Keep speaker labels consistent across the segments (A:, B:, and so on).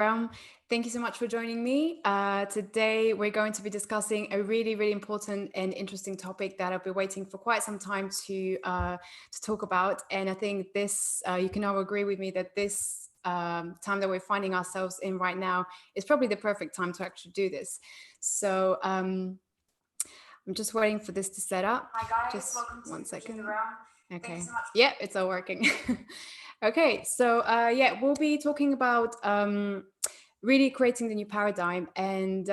A: Thank you so much for joining me. Today, we're going to be discussing a really, really important and interesting topic that I've been waiting for quite some time to talk about. And I think this, you can all agree with me that this time that we're finding ourselves in right now is probably the perfect time to actually do this. So I'm just waiting for this to set up.
B: Hi guys,
A: just
B: welcome to
A: 1 second.
B: Okay. So
A: yeah, it's all working. Okay, so yeah, we'll be talking about really creating the new paradigm. And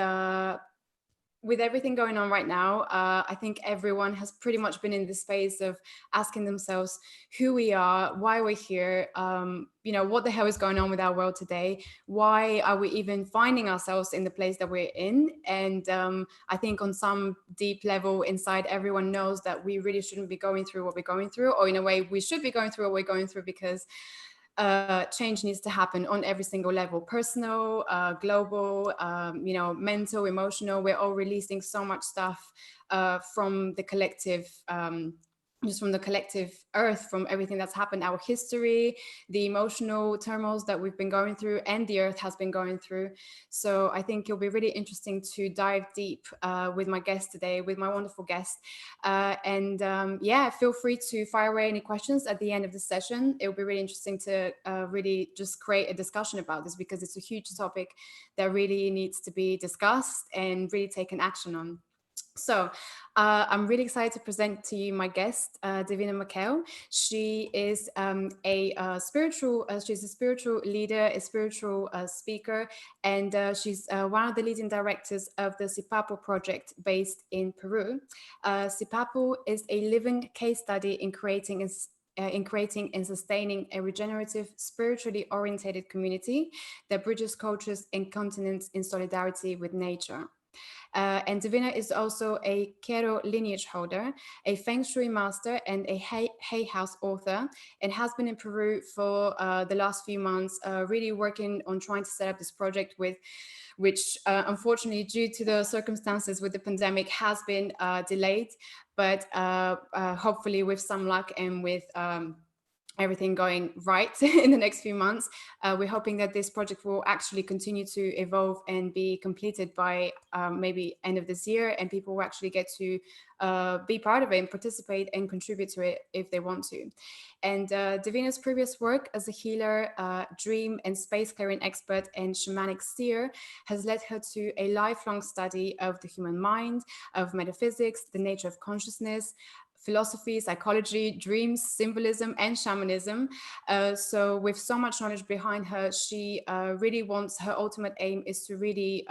A: with everything going on right now, I think everyone has pretty much been in this phase of asking themselves who we are, why we're here, what the hell is going on with our world today? Why are we even finding ourselves in the place that we're in? And I think on some deep level inside, everyone knows that we really shouldn't be going through what we're going through, or in a way, we should be going through what we're going through, because change needs to happen on every single level, personal, global, mental, emotional. We're all releasing so much stuff from the collective, just from the collective earth, from everything that's happened, our history, the emotional turmoils that we've been going through and the earth has been going through. So I think it'll be really interesting to dive deep with my guest today, with my wonderful guest. Yeah, feel free to fire away any questions at the end of the session. It'll be really interesting to really just create a discussion about this, because it's a huge topic that really needs to be discussed and really taken action on. So I'm really excited to present to you my guest, Davina Mackail. She is she's a spiritual leader, a spiritual speaker, and she's one of the leading directors of the Sipapu project based in Peru. Sipapu is a living case study in creating and sustaining a regenerative, spiritually oriented community that bridges cultures and continents in solidarity with nature. And Davina is also a Kero lineage holder, a feng shui master, and a Hay House author, and has been in Peru for the last few months, really working on trying to set up this project which unfortunately, due to the circumstances with the pandemic, has been delayed, but hopefully with some luck and with everything going right in the next few months, we're hoping that this project will actually continue to evolve and be completed by maybe end of this year, and people will actually get to be part of it and participate and contribute to it if they want to. And Davina's previous work as a healer, dream and space clearing expert, and shamanic seer has led her to a lifelong study of the human mind, of metaphysics, the nature of consciousness, philosophy, psychology, dreams, symbolism, and shamanism. So with so much knowledge behind her, she really wants, her ultimate aim is to really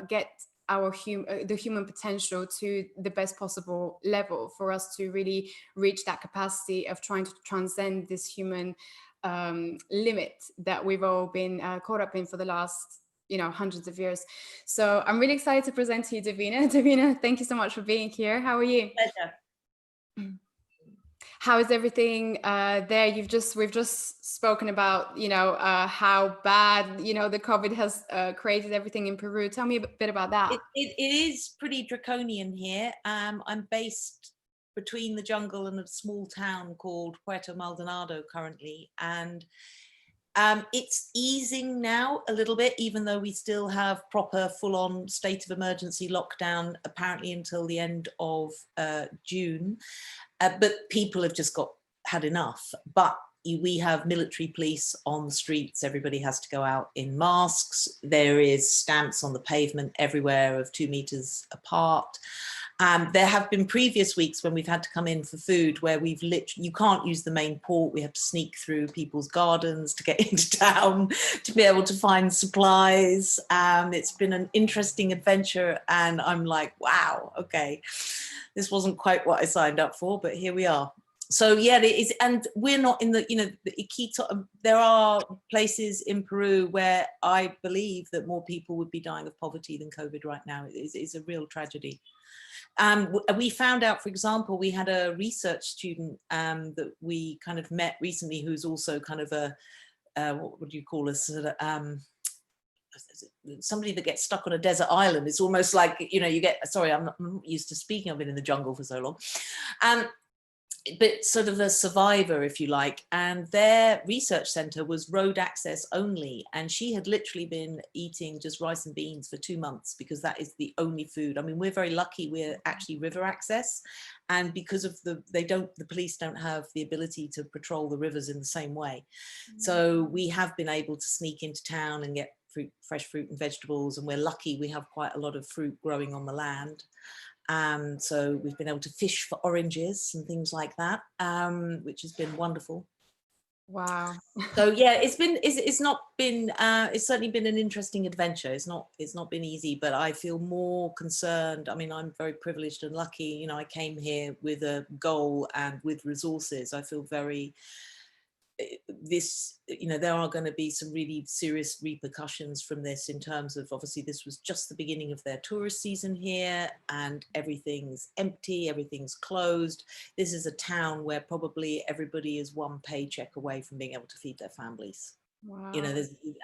A: get the human potential to the best possible level, for us to really reach that capacity of trying to transcend this human limit that we've all been caught up in for the last hundreds of years. So I'm really excited to present to you, Davina. Davina, thank you so much for being here. How are you?
B: Pleasure.
A: How is everything there? We've just spoken about how bad the COVID has created everything in Peru. Tell me a bit about that.
B: It is pretty draconian here. I'm based between the jungle and a small town called Puerto Maldonado currently, and it's easing now a little bit, even though we still have proper full-on state of emergency lockdown apparently until the end of June. But people have just had enough. But we have military police on the streets. Everybody has to go out in masks. There is stamps on the pavement everywhere of 2 meters apart. There have been previous weeks when we've had to come in for food where you can't use the main port. We have to sneak through people's gardens to get into town to be able to find supplies. It's been an interesting adventure, and I'm like, wow, okay, this wasn't quite what I signed up for, but here we are. So yeah, it is, and we're not in the the Iquitos. There are places in Peru where I believe that more people would be dying of poverty than COVID right now. It's a real tragedy. We found out, for example, we had a research student that we kind of met recently, who's also kind of a what would you call a sort of somebody that gets stuck on a desert island. It's almost like you get. Sorry, I'm not used to speaking. I've been in the jungle for so long. but sort of a survivor, if you like, and their research center was road access only, and she had literally been eating just rice and beans for 2 months because that is the only food. I mean, we're very lucky, we're actually river access, and because of the police don't have the ability to patrol the rivers in the same way, so we have been able to sneak into town and get fresh fruit and vegetables, and we're lucky we have quite a lot of fruit growing on the land. So we've been able to fish for oranges and things like that, which has been wonderful.
A: Wow.
B: So yeah, it's not been it's certainly been an interesting adventure. It's not been easy, but I feel more concerned. I mean, I'm very privileged and lucky. You know, I came here with a goal and with resources. I feel very there are going to be some really serious repercussions from this, in terms of, obviously this was just the beginning of their tourist season here, and everything's empty, everything's closed. This is a town where probably everybody is one paycheck away from being able to feed their families.
A: Wow.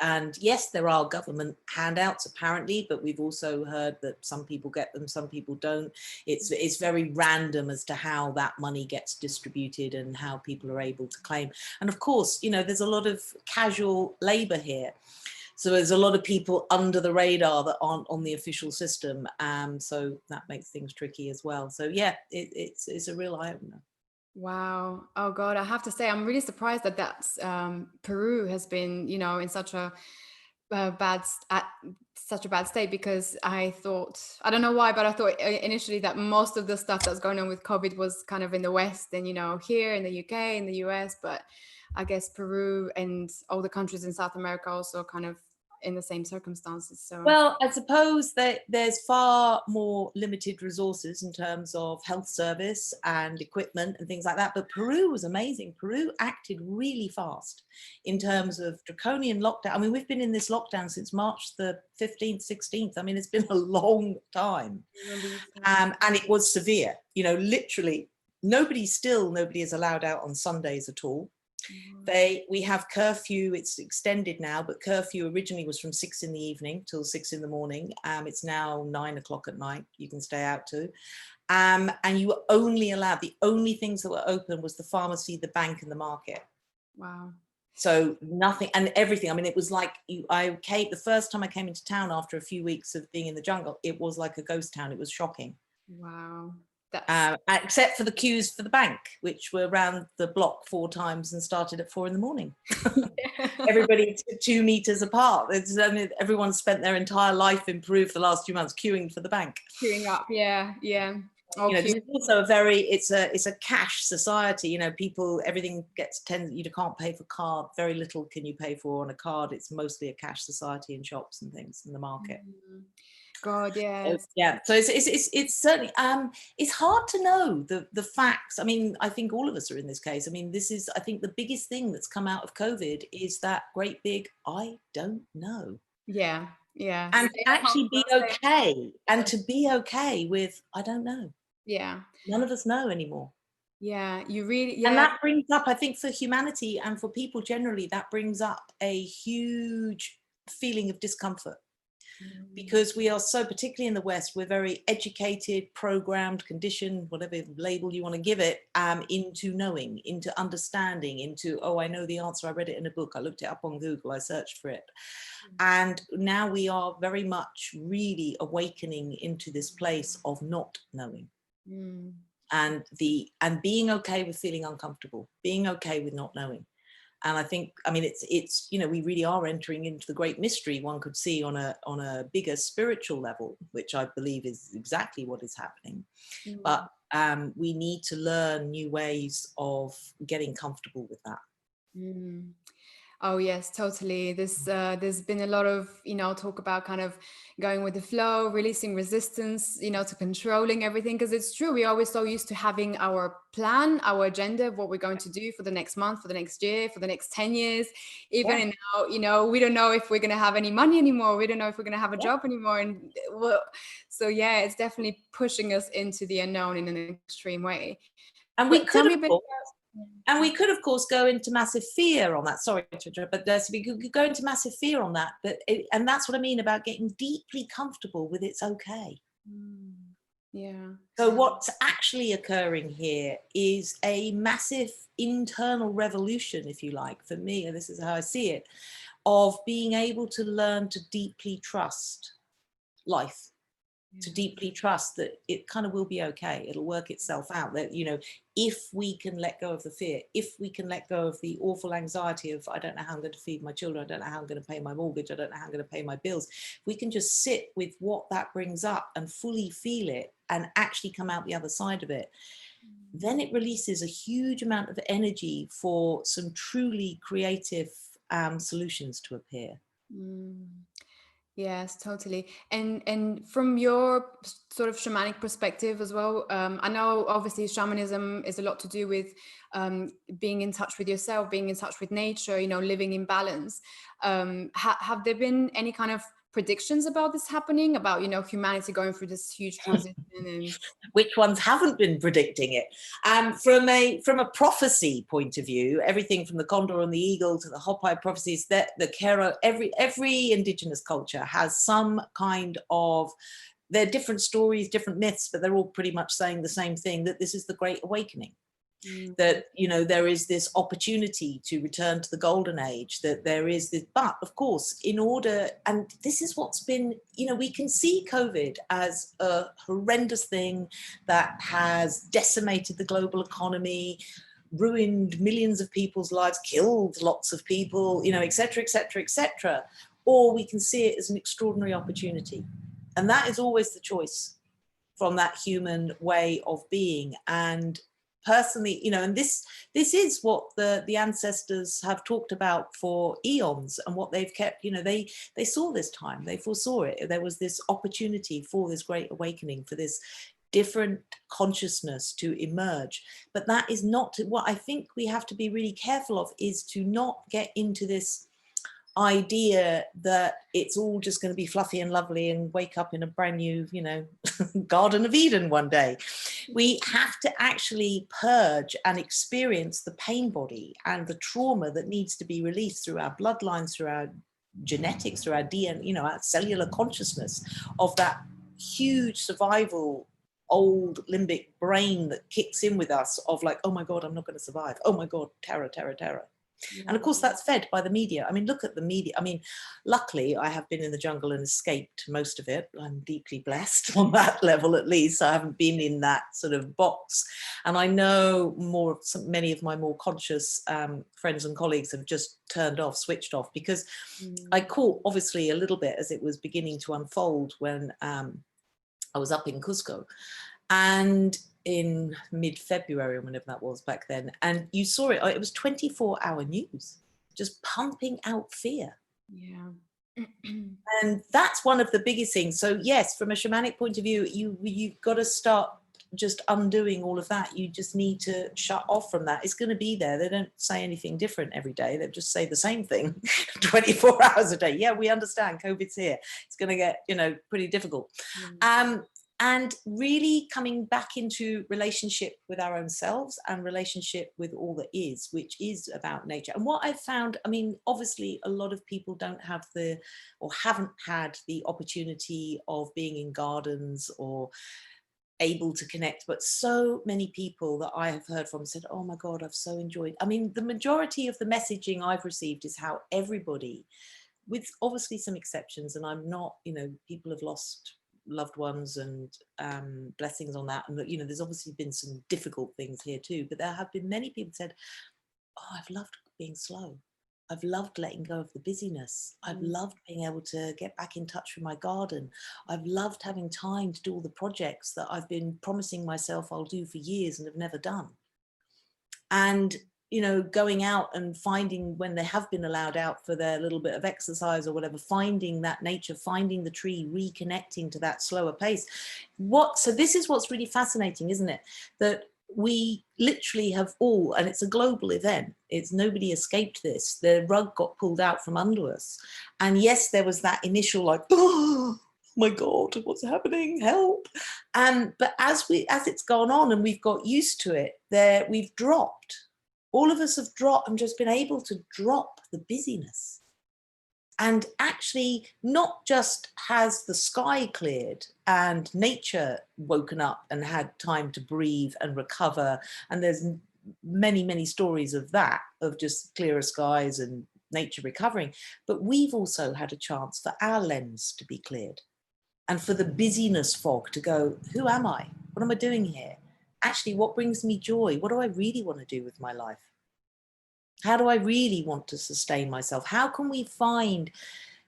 B: And yes, there are government handouts apparently, but we've also heard that some people get them, some people don't. It's very random as to how that money gets distributed and how people are able to claim. And of course, there's a lot of casual labor here. So there's a lot of people under the radar that aren't on the official system. So that makes things tricky as well. So yeah, it's a real eye-opener.
A: Wow. Oh God, I have to say, I'm really surprised that Peru has been, in such a such a bad state, because I thought, I don't know why, but I thought initially that most of the stuff that's going on with COVID was kind of in the West and, here in the UK, in the US, but I guess Peru and all the countries in South America also kind of in the same circumstances. So
B: well, I suppose that there's far more limited resources in terms of health service and equipment and things like that. But Peru was amazing. Peru acted really fast in terms of draconian lockdown. I mean, we've been in this lockdown since March the 15th, 16th. I mean, it's been a long time. And it was severe, literally nobody is allowed out on Sundays at all. We have curfew, it's extended now, but curfew originally was from 6 in the evening till 6 in the morning. It's now 9 o'clock at night you can stay out to. And you were only allowed, the only things that were open was the pharmacy, the bank and the market.
A: Wow.
B: So nothing and everything. I mean, it was like the first time I came into town after a few weeks of being in the jungle, it was like a ghost town. It was shocking.
A: Wow.
B: Except for the queues for the bank, which were around the block 4 times and started at 4 in the morning. Everybody 2 meters apart. Everyone spent their entire life in Peru for the last 2 months queuing for the bank.
A: Queuing up, yeah.
B: This is also it's a cash society. People, everything you can't pay for card. Very little can you pay for on a card. It's mostly a cash society in shops and things in the market.
A: God, yes.
B: So it's certainly it's hard to know the facts. I mean, I think all of us are in this case. I mean, I think the biggest thing that's come out of COVID is that great big I don't know.
A: Yeah.
B: And to actually be okay, and to be okay with I don't know.
A: Yeah.
B: None of us know anymore.
A: Yeah, you really,
B: And that brings up, I think, for humanity and for people generally, that brings up a huge feeling of discomfort. Because we are so, particularly in the West, we're very educated, programmed, conditioned, whatever label you want to give it, into knowing, into understanding, into, oh, I know the answer, I read it in a book, I looked it up on Google, I searched for it. And now we are very much really awakening into this place of not knowing. And being okay with feeling uncomfortable, being okay with not knowing. And I think, I mean, it's we really are entering into the great mystery, one could see on a bigger spiritual level, which I believe is exactly what is happening. But we need to learn new ways of getting comfortable with that.
A: Oh yes, totally. There's been a lot of, talk about kind of going with the flow, releasing resistance, to controlling everything. Because it's true, we're always so used to having our plan, our agenda of what we're going to do for the next month, for the next year, for the next 10 years. Even now, we don't know if we're going to have any money anymore. We don't know if we're going to have a job anymore. And so yeah, it's definitely pushing us into the unknown in an extreme way.
B: And we could, of course, go into massive fear on that. Sorry to interrupt, but we could go into massive fear on that. And that's what I mean about getting deeply comfortable with it's okay.
A: Yeah.
B: So what's actually occurring here is a massive internal revolution, if you like, for me, and this is how I see it, of being able to learn to deeply trust life, to deeply trust that it kind of will be okay. It'll work itself out. That, you know, if we can let go of the fear, if we can let go of the awful anxiety of, I don't know how I'm going to feed my children, I don't know how I'm going to pay my mortgage, I don't know how I'm going to pay my bills. If we can just sit with what that brings up and fully feel it and actually come out the other side of it, then it releases a huge amount of energy for some truly creative solutions to appear.
A: Mm. Yes, totally. And from your sort of shamanic perspective as well, I know obviously shamanism is a lot to do with being in touch with yourself, being in touch with nature, you know, living in balance. Have there been any kind of predictions about this happening, about, you know, humanity going through this huge transition? And
B: which ones haven't been predicting it? From a prophecy point of view, everything from the condor and the eagle to the Hopi prophecies, that the Kero, every indigenous culture has some kind of, they're different stories, different myths, but they're all pretty much saying the same thing, that this is the Great Awakening. That, you know, there is this opportunity to return to the golden age, that there is this, but of course, in order, and this is what's been, you know, we can see COVID as a horrendous thing that has decimated the global economy, ruined millions of people's lives, killed lots of people, you know, etc., etc., etc. Or we can see it as an extraordinary opportunity. And that is always the choice from that human way of being. And personally, you know, and this is what the ancestors have talked about for eons, and what they've kept, you know, they saw this time, they foresaw it. There was this opportunity for this great awakening, for this different consciousness to emerge. But that is not what I think we have to be really careful of, is to not get into this idea that it's all just going to be fluffy and lovely and wake up in a brand new, you know, Garden of Eden one day. We have to actually purge and experience the pain body and the trauma that needs to be released through our bloodlines, through our genetics, through our DNA, you know, our cellular consciousness of that huge survival old limbic brain that kicks in with us of like, oh my God, I'm not going to survive. Oh my God, terror, terror, terror. And of course, that's fed by the media. I mean, look at the media. I mean, luckily, I have been in the jungle and escaped most of it. I'm deeply blessed on that level, at least. I haven't been in that sort of box. And I know many of my more conscious friends and colleagues have just turned off, switched off, because I caught, obviously, a little bit as it was beginning to unfold when I was up in Cusco. And in mid-February, or whenever that was back then, and you saw it, it was 24-hour news, just pumping out fear.
A: Yeah.
B: And that's one of the biggest things. So yes, from a shamanic point of view, you've got to start just undoing all of that. You just need to shut off from that. It's going to be there. They don't say anything different every day. They just say the same thing 24 hours a day. Yeah, we understand COVID's here. It's going to get, you know, pretty difficult. And really coming back into relationship with our own selves and relationship with all that is, which is about nature. And what I've found, I mean, obviously a lot of people don't have or haven't had the opportunity of being in gardens or able to connect, but so many people that I have heard from said, oh my God, I've so enjoyed. I mean, the majority of the messaging I've received is how everybody, with obviously some exceptions, and I'm not, you know, people have lost loved ones and blessings on that, and you know, there's obviously been some difficult things here too, but there have been many people said, oh, I've loved being slow, I've loved letting go of the busyness, I've loved being able to get back in touch with my garden, I've loved having time to do all the projects that I've been promising myself I'll do for years and have never done. And you know, going out and finding, when they have been allowed out for their little bit of exercise or whatever, finding that nature, finding the tree, reconnecting to that slower pace. So this is what's really fascinating, isn't it? That we literally have all, and it's a global event, it's nobody escaped this. The rug got pulled out from under us. And yes, there was that initial like, oh my God, what's happening? Help. But as it's gone on and we've got used to it, we've dropped. All of us have dropped and just been able to drop the busyness And actually, not just has the sky cleared and nature woken up and had time to breathe and recover, and there's many, many stories of that, of just clearer skies and nature recovering, but we've also had a chance for our lens to be cleared and for the busyness fog to go, who am I? What am I doing here? Actually, what brings me joy? What do I really want to do with my life? How do I really want to sustain myself? How can we find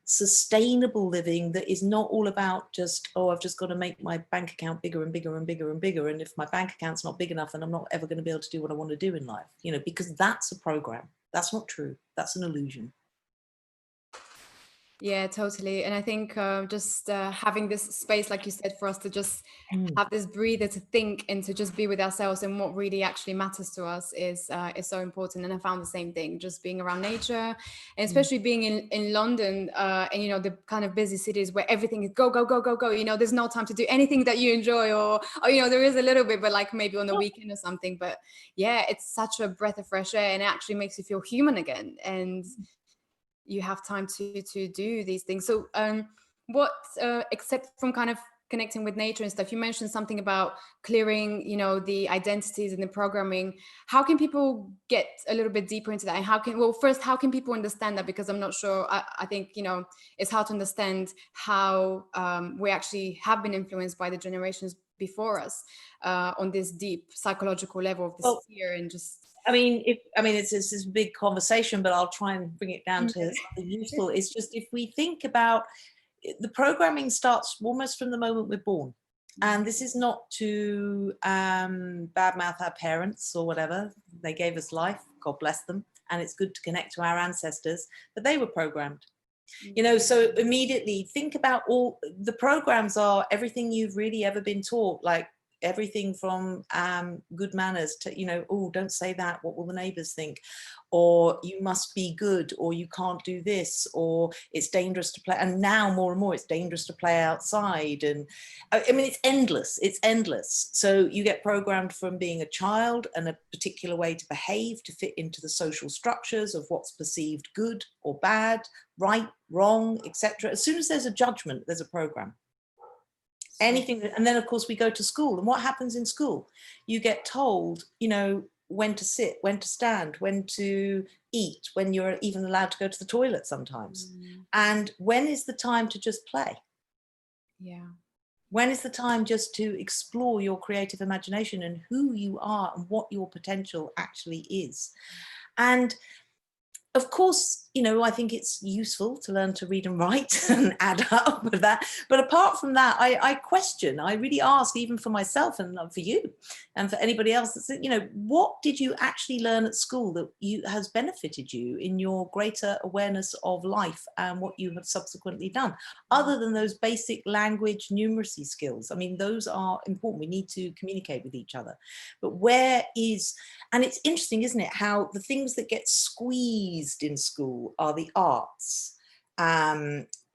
B: sustainable living that is not all about just, oh, I've just got to make my bank account bigger and bigger and bigger and bigger, and if my bank account's not big enough, then I'm not ever going to be able to do what I want to do in life, you know, because that's a program. That's not true. That's an illusion.
A: Yeah, totally. And I think just having this space, like you said, for us to just have this breather to think and to just be with ourselves and what really actually matters to us is so important. And I found the same thing, just being around nature, and especially being in London and, you know, the kind of busy cities where everything is go, go, go, go, go. You know, there's no time to do anything that you enjoy, or you know, there is a little bit, but like maybe on the weekend or something. But yeah, it's such a breath of fresh air, and it actually makes you feel human again. And you have time to do these things. So what except from kind of connecting with nature and stuff, you mentioned something about clearing, you know, the identities and the programming. How can people get a little bit deeper into that, and how can, well, first, how can people understand that? Because I'm not sure. I think, you know, it's hard to understand how we actually have been influenced by the generations before us on this deep psychological level of this fear and just.
B: I mean, it's this big conversation, but I'll try and bring it down to something useful. It's just, if we think about the programming starts almost from the moment we're born. And this is not to badmouth our parents or whatever. They gave us life, God bless them. And it's good to connect to our ancestors, but they were programmed. You know, so immediately think about all the programs are everything you've really ever been taught, like everything from good manners to, you know, oh, don't say that, what will the neighbors think, or you must be good, or you can't do this, or it's dangerous to play. And now more and more it's dangerous to play outside. And I mean, it's endless. So you get programmed from being a child and a particular way to behave to fit into the social structures of what's perceived good or bad, right, wrong, etc. As soon as there's a judgment, there's a program. Anything. And then of course we go to school, and what happens in school? You get told, you know, when to sit, when to stand, when to eat, when you're even allowed to go to the toilet sometimes. And when is the time to just play?
A: Yeah.
B: When is the time just to explore your creative imagination and who you are and what your potential actually is? And of course, you know, I think it's useful to learn to read and write and add up with that. But apart from that, I question, I really ask, even for myself and for you and for anybody else, that's, you know, what did you actually learn at school that has benefited you in your greater awareness of life and what you have subsequently done, other than those basic language numeracy skills? I mean, those are important. We need to communicate with each other. But where is, and it's interesting, isn't it, how the things that get squeezed in school are the arts,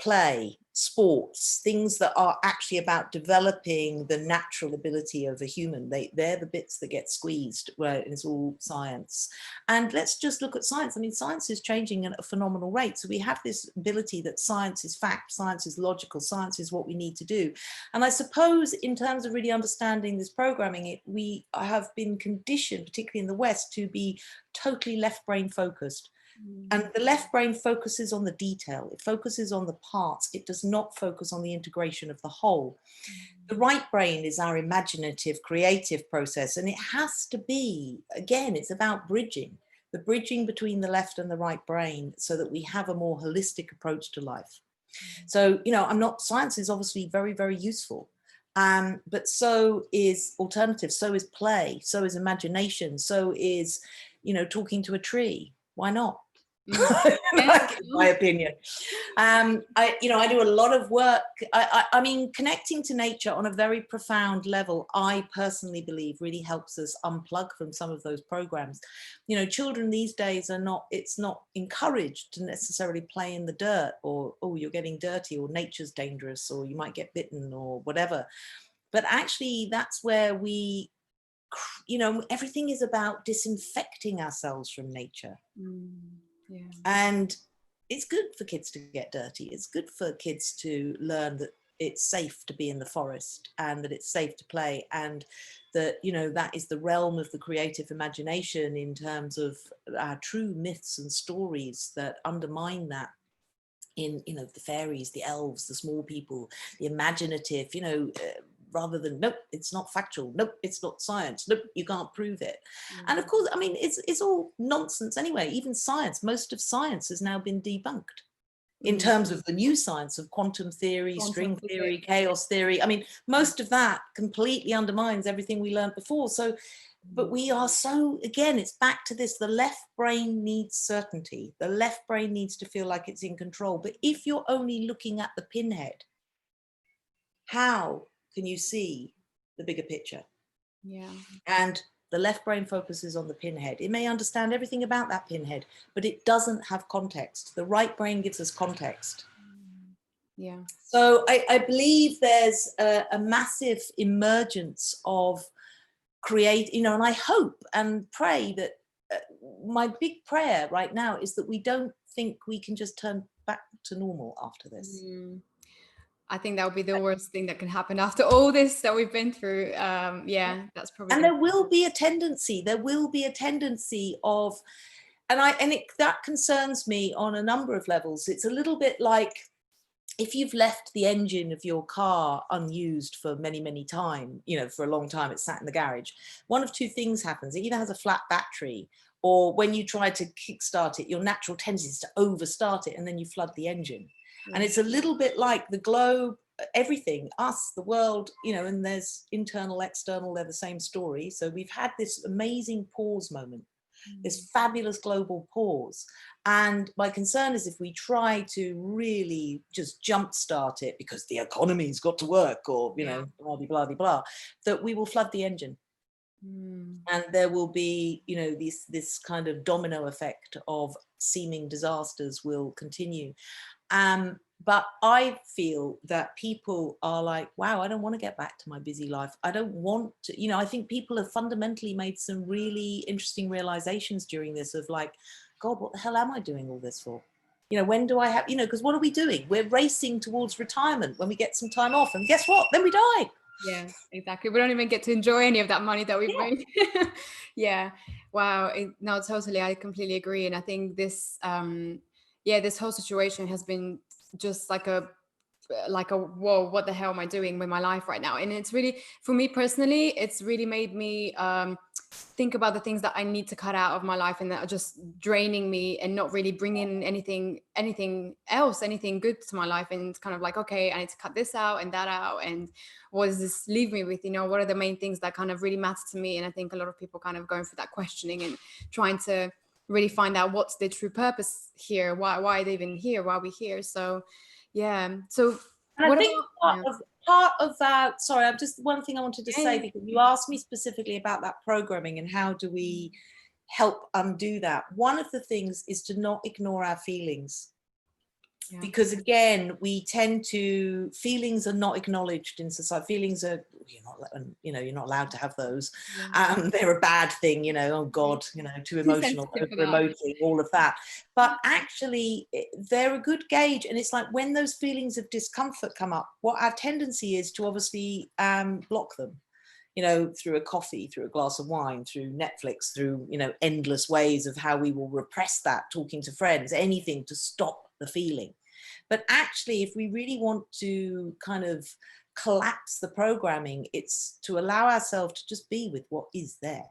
B: play, sports, things that are actually about developing the natural ability of a human. They're the bits that get squeezed, where it's all science. And let's just look at science. I mean, science is changing at a phenomenal rate. So we have this ability that science is fact, science is logical, science is what we need to do. And I suppose in terms of really understanding this programming, we have been conditioned, particularly in the West, to be totally left brain focused. And the left brain focuses on the detail, it focuses on the parts, it does not focus on the integration of the whole. The right brain is our imaginative, creative process, and it has to be, again, it's about bridging, the bridging between the left and the right brain, so that we have a more holistic approach to life. So, you know, science is obviously very, very useful. But so is alternative, so is play, so is imagination, so is, you know, talking to a tree. Why not? Like, in my opinion. I do a lot of work. I mean, connecting to nature on a very profound level, I personally believe really helps us unplug from some of those programs. You know, children these days it's not encouraged to necessarily play in the dirt, or, oh, you're getting dirty, or nature's dangerous, or you might get bitten, or whatever. But actually, that's where we, you know, everything is about disinfecting ourselves from nature.
A: Yeah.
B: And it's good for kids to get dirty. It's good for kids to learn that it's safe to be in the forest and that it's safe to play, and that, you know, that is the realm of the creative imagination in terms of true myths and stories that undermine that, in, you know, the fairies, the elves, the small people, the imaginative, you know, rather than, nope, it's not factual, nope, it's not science, nope, you can't prove it. And of course, I mean, it's all nonsense anyway. Even science, most of science has now been debunked in terms of the new science of quantum theory, string theory, chaos theory. I mean, most of that completely undermines everything we learned before. So, but we are so, again, it's back to this, the left brain needs certainty. The left brain needs to feel like it's in control. But if you're only looking at the pinhead, how can you see the bigger picture?
A: Yeah.
B: And the left brain focuses on the pinhead. It may understand everything about that pinhead, but it doesn't have context. The right brain gives us context.
A: Yeah.
B: So I believe there's a massive emergence of create, you know, and I hope and pray that my big prayer right now is that we don't think we can just turn back to normal after this.
A: I think that would be the worst thing that can happen after all this that we've been through. Yeah, that's probably.
B: And there will be a tendency of, that concerns me on a number of levels. It's a little bit like if you've left the engine of your car unused for many, many times, you know, for a long time, it's sat in the garage. One of two things happens. It either has a flat battery, or when you try to kickstart it, your natural tendency is to overstart it and then you flood the engine. And it's a little bit like the globe, everything, us, the world, you know, and there's internal, external, they're the same story. So we've had this amazing pause moment, this fabulous global pause. And my concern is if we try to really just jumpstart it because the economy's got to work, or, you know, blah, blah, blah, blah, that we will flood the engine. And there will be, you know, this kind of domino effect of seeming disasters will continue. But I feel that people are like, wow, I don't want to get back to my busy life. I don't want to, you know, I think people have fundamentally made some really interesting realizations during this of like, God, what the hell am I doing all this for? You know, when do I have, you know, because what are we doing? We're racing towards retirement when we get some time off. And guess what? Then we die.
A: Yeah, exactly. We don't even get to enjoy any of that money that we've made. Yeah. Wow. No, totally. I completely agree. And I think this, this whole situation has been just like a whoa, what the hell am I doing with my life right now? And it's really, for me personally, it's really made me think about the things that I need to cut out of my life and that are just draining me and not really bringing anything else, anything good to my life. And it's kind of like, okay, I need to cut this out and that out. And what does this leave me with? You know, what are the main things that kind of really matter to me? And I think a lot of people kind of going through that questioning and trying to really find out what's the true purpose here. Why are they even here? Why are we here? So yeah. So
B: and I think part of that, sorry, I'm just, one thing I wanted to say, because you asked me specifically about that programming and how do we help undo that. One of the things is to not ignore our feelings. Because again, we tend to, feelings are not acknowledged in society. Feelings are, you're not allowed to have those. They're a bad thing, you know, oh God, you know, too emotional, over-emoting, all of that. But actually, they're a good gauge. And it's like when those feelings of discomfort come up, what our tendency is to obviously block them, you know, through a coffee, through a glass of wine, through Netflix, through, you know, endless ways of how we will repress that, talking to friends, anything to stop the feeling. But actually, if we really want to kind of collapse the programming, it's to allow ourselves to just be with what is there,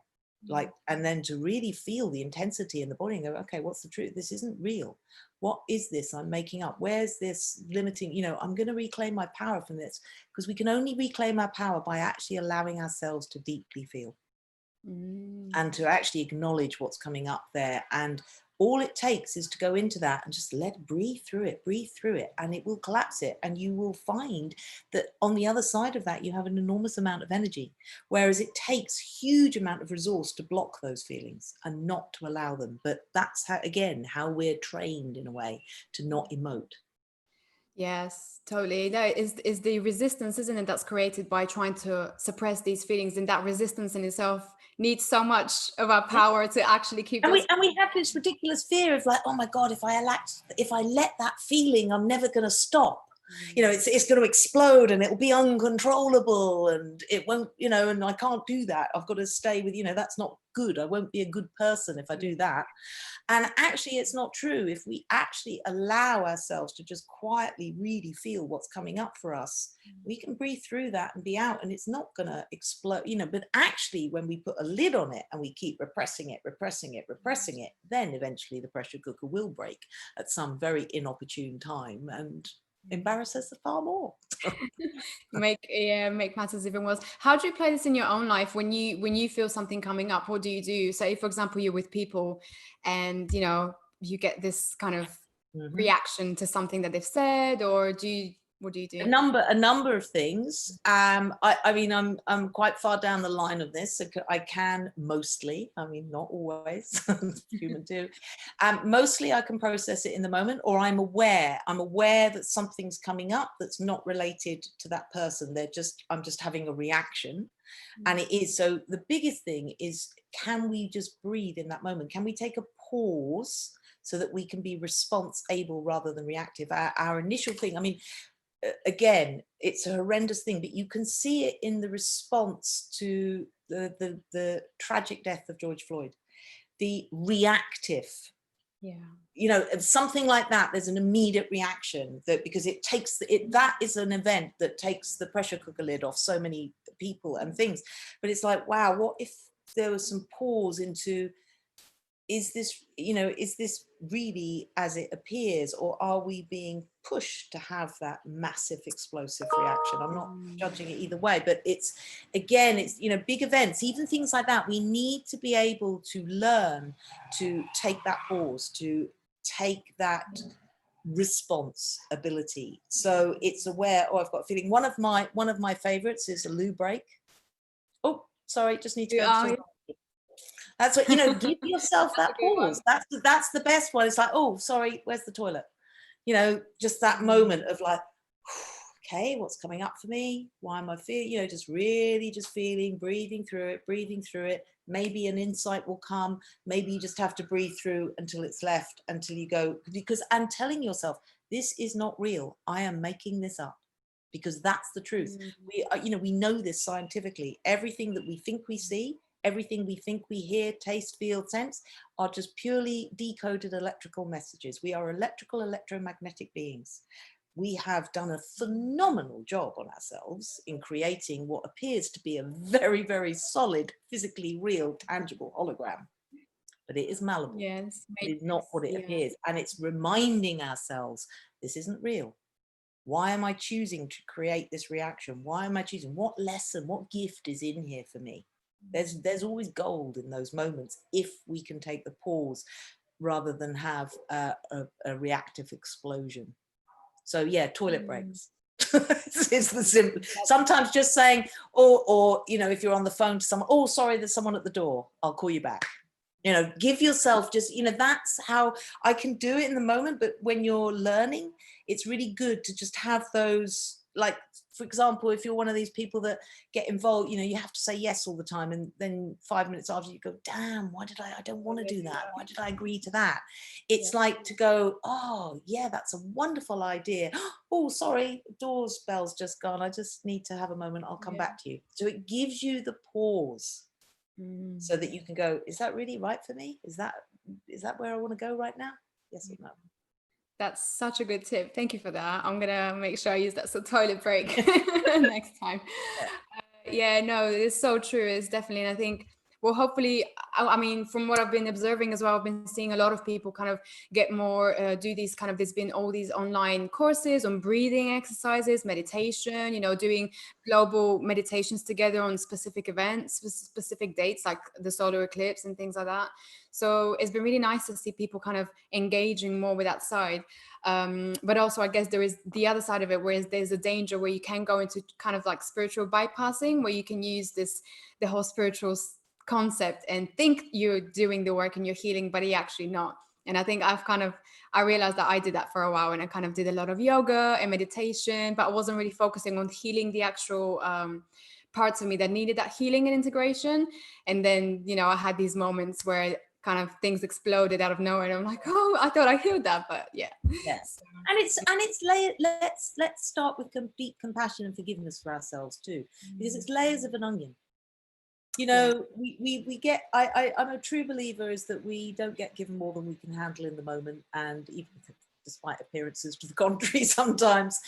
B: like, and then to really feel the intensity in the body and go, okay, what's the truth? This isn't real. What is this I'm making up? Where's this limiting? You know, I'm going to reclaim my power from this, because we can only reclaim our power by actually allowing ourselves to deeply feel and to actually acknowledge what's coming up there. And all it takes is to go into that and just breathe through it, and it will collapse it. And you will find that on the other side of that, you have an enormous amount of energy, whereas it takes huge amount of resource to block those feelings and not to allow them. But that's how, again, how we're trained in a way to not emote.
A: Yes, totally. No, is the resistance, isn't it, that's created by trying to suppress these feelings, and that resistance in itself needs so much of our power to actually keep
B: And
A: those.
B: we have this ridiculous fear of like, oh my God, if I let that feeling, I'm never going to stop. You know, it's going to explode and it'll be uncontrollable and it won't, you know, and I can't do that. I've got to stay with, you know, that's not good. I won't be a good person if I do that. And actually, it's not true. If we actually allow ourselves to just quietly really feel what's coming up for us, we can breathe through that and be out, and it's not going to explode, you know. But actually, when we put a lid on it and we keep repressing it, then eventually the pressure cooker will break at some very inopportune time and embarrass us far more.
A: Make matters even worse. How do you play this in your own life when you feel something coming up? What do you do? Say, for example, you're with people and you get this kind of reaction to something that they've said, or what do you do?
B: A number of things. I mean, I'm quite far down the line of this. So I can mostly, I mean, not always, human too. Mostly I can process it in the moment, or I'm aware that something's coming up that's not related to that person. I'm just having a reaction. And it is, so the biggest thing is, can we just breathe in that moment? Can we take a pause so that we can be response able rather than reactive? Our initial thing, I mean, again, it's a horrendous thing, but you can see it in the response to the tragic death of George Floyd. The reactive, you know, something like that, there's an immediate reaction that, because it takes that is an event that takes the pressure cooker lid off so many people and things. But it's like, wow, what if there was some pause into, is this really as it appeers, or are we being pushed to have that massive explosive reaction? I'm not judging it either way, but it's, again, it's, you know, big events, even things like that, we need to be able to learn to take that pause, to take that response ability. So it's aware, oh, I've got a feeling. One of my favorites is a loo break. Oh, sorry, just need to go to the That's what, you know, give yourself that pause. That's the best one. It's like, oh, sorry, where's the toilet? You know, just that moment of like, okay, what's coming up for me? Why am I feeling, you know, just really just feeling, breathing through it. Maybe an insight will come. Maybe you just have to breathe through until it's left, until you go, because I'm telling yourself, this is not real. I am making this up, because that's the truth. We know this scientifically. Everything that we think we see, everything we think we hear, taste, feel, sense, are just purely decoded electrical messages. We are electromagnetic beings. We have done a phenomenal job on ourselves in creating what appears to be a very, very solid, physically real, tangible hologram. But it is malleable.
A: Yes,
B: it is not what it appears. And it's reminding ourselves, this isn't real. Why am I choosing to create this reaction? Why am I choosing? What lesson, what gift is in here for me? There's always gold in those moments if we can take the pause rather than have a reactive explosion. So yeah, toilet breaks. It's the simple. Sometimes just saying, or you know, if you're on the phone to someone, oh, sorry, there's someone at the door, I'll call you back. You know, give yourself just, you know, that's how I can do it in the moment. But when you're learning, it's really good to just have those, like, for example, if you're one of these people that get involved, you know, you have to say yes all the time. And then 5 minutes after you go, damn, why did I don't want to do that. Why did I agree to that? It's like to go, oh yeah, that's a wonderful idea. Oh, sorry, doorbell's just gone. I just need to have a moment. I'll come back to you. So it gives you the pause. So that you can go, is that really right for me? Is that where I want to go right now? Yes or no?
A: That's such a good tip. Thank you for that. I'm gonna make sure I use that as a toilet break next time. No, it's so true. It's definitely, and I think, well, hopefully, I mean, from what I've been observing as well, I've been seeing a lot of people kind of get more, do these kind of, there's been all these online courses on breathing exercises, meditation, you know, doing global meditations together on specific events, specific dates, like the solar eclipse and things like that. So it's been really nice to see people kind of engaging more with that side. But also, I guess there is the other side of it, whereas there's a danger where you can go into kind of like spiritual bypassing, where you can use the whole spiritual concept and think you're doing the work and you're healing, but you're actually not. And I think I realized that I did that for a while, and I kind of did a lot of yoga and meditation, but I wasn't really focusing on healing the actual parts of me that needed that healing and integration. And then, you know, I had these moments where kind of things exploded out of nowhere, and I'm like, oh, I thought I healed that, but yeah.
B: Yes. And it's layer, let's start with complete compassion and forgiveness for ourselves too, because it's layers of an onion. You know, we get, I'm a true believer is that we don't get given more than we can handle in the moment, and even despite appearances to the contrary sometimes.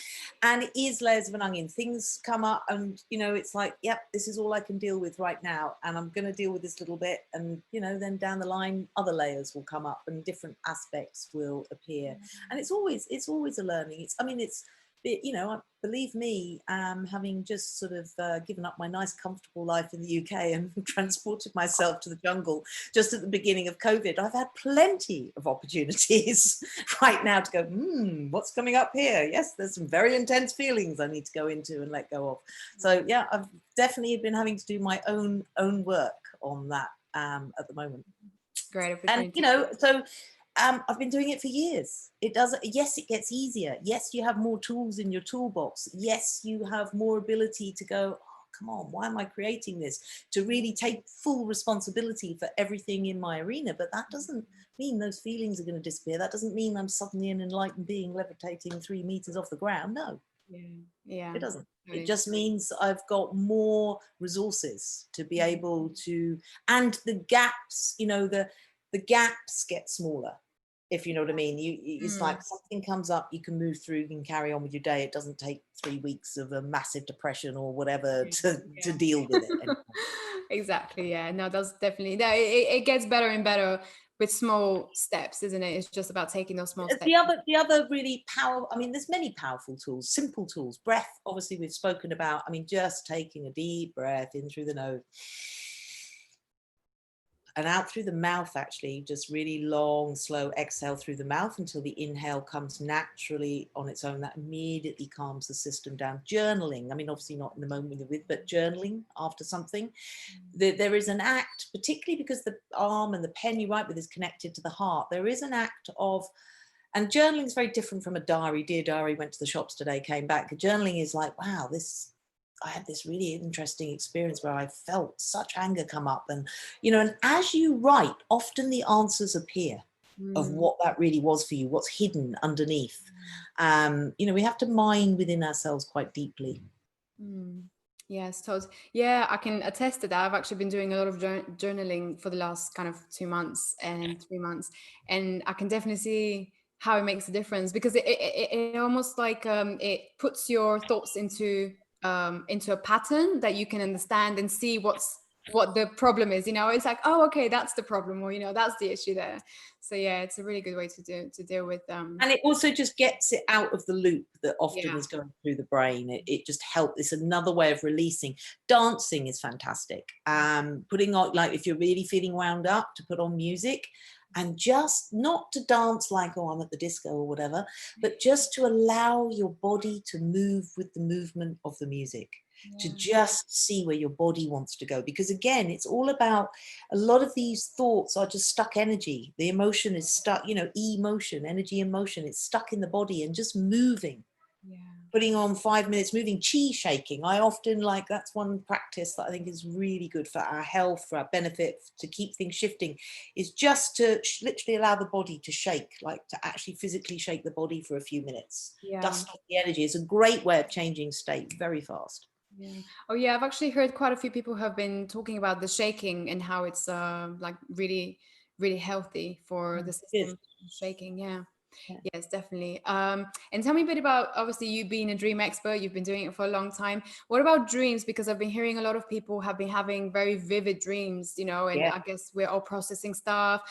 B: And it is layers of an onion. Things come up and, you know, it's like, yep, this is all I can deal with right now. And I'm going to deal with this little bit. And, you know, then down the line, other layers will come up and different aspects will appear. And it's always a learning. You know, believe me, having just sort of given up my nice, comfortable life in the UK and transported myself to the jungle just at the beginning of COVID, I've had plenty of opportunities right now to go, what's coming up here? Yes, there's some very intense feelings I need to go into and let go of. So yeah, I've definitely been having to do my own work on that at the moment.
A: Great.
B: And, you know, so I've been doing it for years. Yes, it gets easier. Yes, you have more tools in your toolbox. Yes, you have more ability to go, oh, come on, why am I creating this? To really take full responsibility for everything in my arena. But that doesn't mean those feelings are going to disappear. That doesn't mean I'm suddenly an enlightened being levitating 3 meters off the ground. No, it doesn't. It just means I've got more resources to be able to, and the gaps, you know, the gaps get smaller. If you know what I mean, it's like something comes up, you can move through, you can carry on with your day. It doesn't take 3 weeks of a massive depression or whatever to deal with it anymore.
A: Exactly. Yeah. No, that's definitely. It gets better and better with small steps, isn't it? It's just about taking those small steps.
B: The other really powerful. I mean, there's many powerful tools, simple tools. Breath, obviously, we've spoken about. I mean, just taking a deep breath in through the nose and out through the mouth, actually, just really long, slow exhale through the mouth until the inhale comes naturally on its own. That immediately calms the system down. Journaling, I mean, obviously not in the moment you're with, but journaling after something. There is an act, particularly because the arm and the pen you write with is connected to the heart. There is an act of, and journaling is very different from a diary. Dear diary, went to the shops today, came back. Journaling is like, wow, I had this really interesting experience where I felt such anger come up, and, you know, and as you write, often the answers appear of what that really was for you, what's hidden underneath. You know, we have to mine within ourselves quite deeply.
A: Yes, totally. Yeah, I can attest to that. I've actually been doing a lot of journaling for the last kind of 2 months and 3 months, and I can definitely see how it makes a difference, because it almost like it puts your thoughts into a pattern that you can understand and see what the problem is. You know, it's like, oh, okay, that's the problem, or, you know, that's the issue there. So yeah, it's a really good way to deal with
B: and it also just gets it out of the loop that often is going through the brain. It just helps. It's another way of releasing. Dancing is fantastic. Putting on, like, if you're really feeling wound up, to put on music, and just not to dance like, oh, I'm at the disco or whatever, but just to allow your body to move with the movement of the music. To just see where your body wants to go, because again, it's all about, a lot of these thoughts are just stuck energy. The emotion is stuck, you know, emotion, energy, emotion, it's stuck in the body, and just moving, putting on 5 minutes moving, chi shaking. I often, like, that's one practice that I think is really good for our health, for our benefit, to keep things shifting, is just to literally allow the body to shake, like to actually physically shake the body for a few minutes. Dust off the energy. It's a great way of changing state very fast.
A: Oh yeah, I've actually heard quite a few people have been talking about the shaking and how it's like really, really healthy for the system. Shaking. Yes, definitely. And tell me a bit about, obviously, you being a dream expert, you've been doing it for a long time. What about dreams? Because I've been hearing a lot of people have been having very vivid dreams, you know, and I guess we're all processing stuff.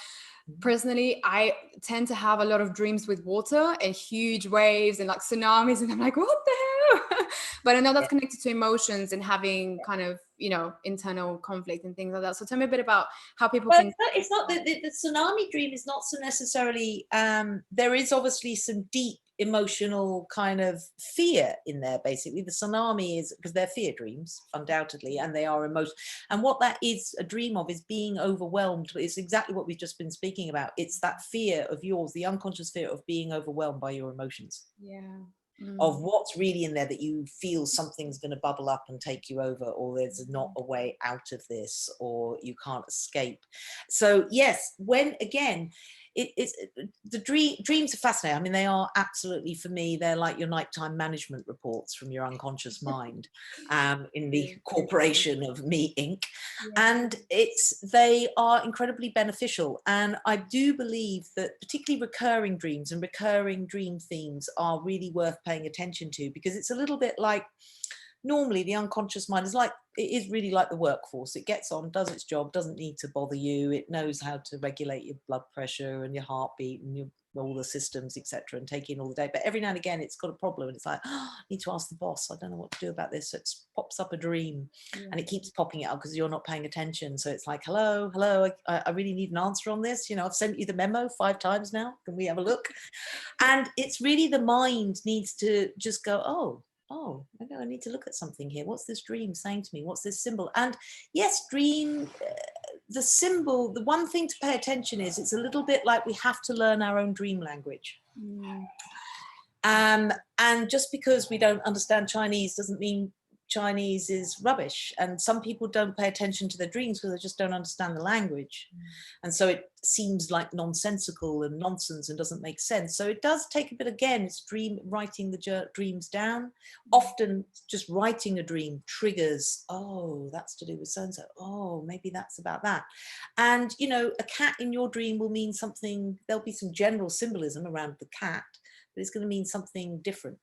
A: Personally, I tend to have a lot of dreams with water and huge waves and like tsunamis, and I'm like, what the hell? But I know that's connected to emotions and having kind of, you know, internal conflict and things like that. So tell me a bit about how people can.
B: It's not the tsunami dream is not so necessarily. There is obviously some deep emotional kind of fear in there. Basically the tsunami is because they're fear dreams undoubtedly, and they are emotional, and what that is a dream of is being overwhelmed. It's exactly what we've just been speaking about. It's that fear of yours, the unconscious fear of being overwhelmed by your emotions, of what's really in there, that you feel something's going to bubble up and take you over, or there's not a way out of this, or you can't escape. So yes, when again, it's the dreams are fascinating. I mean, they are absolutely, for me, they're like your nighttime management reports from your unconscious mind, in the corporation of Me Inc. And they are incredibly beneficial. And I do believe that particularly recurring dreams and recurring dream themes are really worth paying attention to, because it's a little bit like, normally the unconscious mind is like, it is really like the workforce. It gets on, does its job, doesn't need to bother you. It knows how to regulate your blood pressure and your heartbeat and your, all the systems, etc., and take in all the day. But every now and again it's got a problem, and it's like, oh, I need to ask the boss, I don't know what to do about this. So it pops up a dream, and it keeps popping it up because you're not paying attention. So it's like, hello, I really need an answer on this. You know, I've sent you the memo 5 times now, can we have a look? And it's really, the mind needs to just go, oh, I need to look at something here. What's this dream saying to me? What's this symbol? And yes, dream, the symbol, the one thing to pay attention is, it's a little bit like we have to learn our own dream language. And just because we don't understand Chinese doesn't mean Chinese is rubbish. And some people don't pay attention to their dreams because they just don't understand the language. And so it seems like nonsensical and nonsense and doesn't make sense. So it does take a bit, again, it's writing the dreams down. Often just writing a dream triggers, oh, that's to do with so-and-so. Oh, maybe that's about that. And, you know, a cat in your dream will mean something, there'll be some general symbolism around the cat, but it's going to mean something different.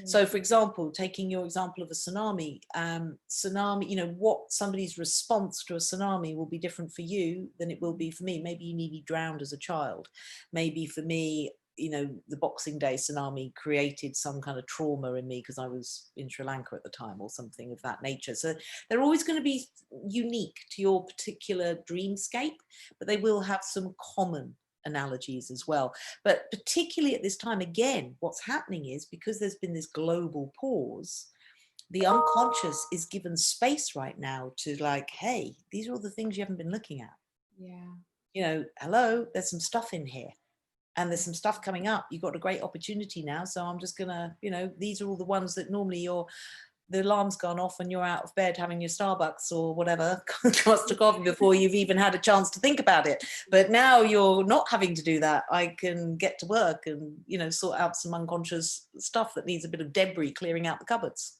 B: So, for example, taking your example of a tsunami, you know, what somebody's response to a tsunami will be different for you than it will be for me. Maybe you nearly drowned as a child. Maybe for me, you know, the Boxing Day tsunami created some kind of trauma in me because I was in Sri Lanka at the time, or something of that nature. So they're always going to be unique to your particular dreamscape, but they will have some common analogies as well. But particularly at this time, again, what's happening is, because there's been this global pause, the unconscious is given space right now to, like, hey, these are all the things you haven't been looking at. You know, hello, there's some stuff in here, and there's some stuff coming up. You've got a great opportunity now, so I'm just gonna, you know, these are all the ones that normally the alarm's gone off and you're out of bed having your Starbucks or whatever, glass of coffee, before you've even had a chance to think about it. But now you're not having to do that. I can get to work and, you know, sort out some unconscious stuff that needs a bit of debris clearing out the cupboards.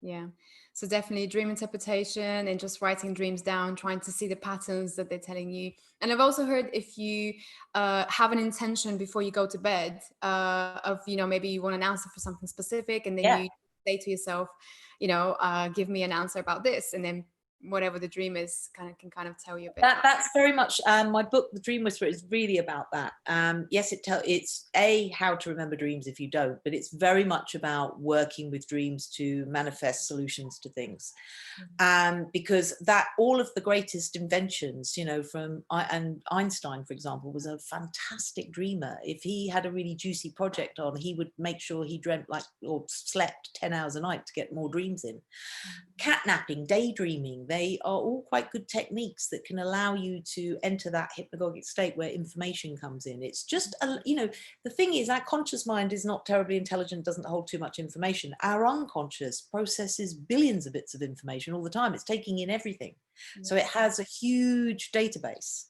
A: Yeah. So definitely dream interpretation and just writing dreams down, trying to see the patterns that they're telling you. And I've also heard, if you have an intention before you go to bed, of, you know, maybe you want an answer for something specific, and then you say to yourself, you know, give me an answer about this, and then whatever the dream is can kind of tell you a bit.
B: That's very much my book, The Dream Whisperer, is really about that. Yes, it's how to remember dreams if you don't, but it's very much about working with dreams to manifest solutions to things. Because that all of the greatest inventions, you know, and Einstein, for example, was a fantastic dreamer. If he had a really juicy project on, he would make sure he dreamt or slept 10 hours a night to get more dreams in. Catnapping, daydreaming, they are all quite good techniques that can allow you to enter that hypnagogic state where information comes in. It's just, you know, the thing is, our conscious mind is not terribly intelligent, doesn't hold too much information. Our unconscious processes billions of bits of information all the time. It's taking in everything. So it has a huge database.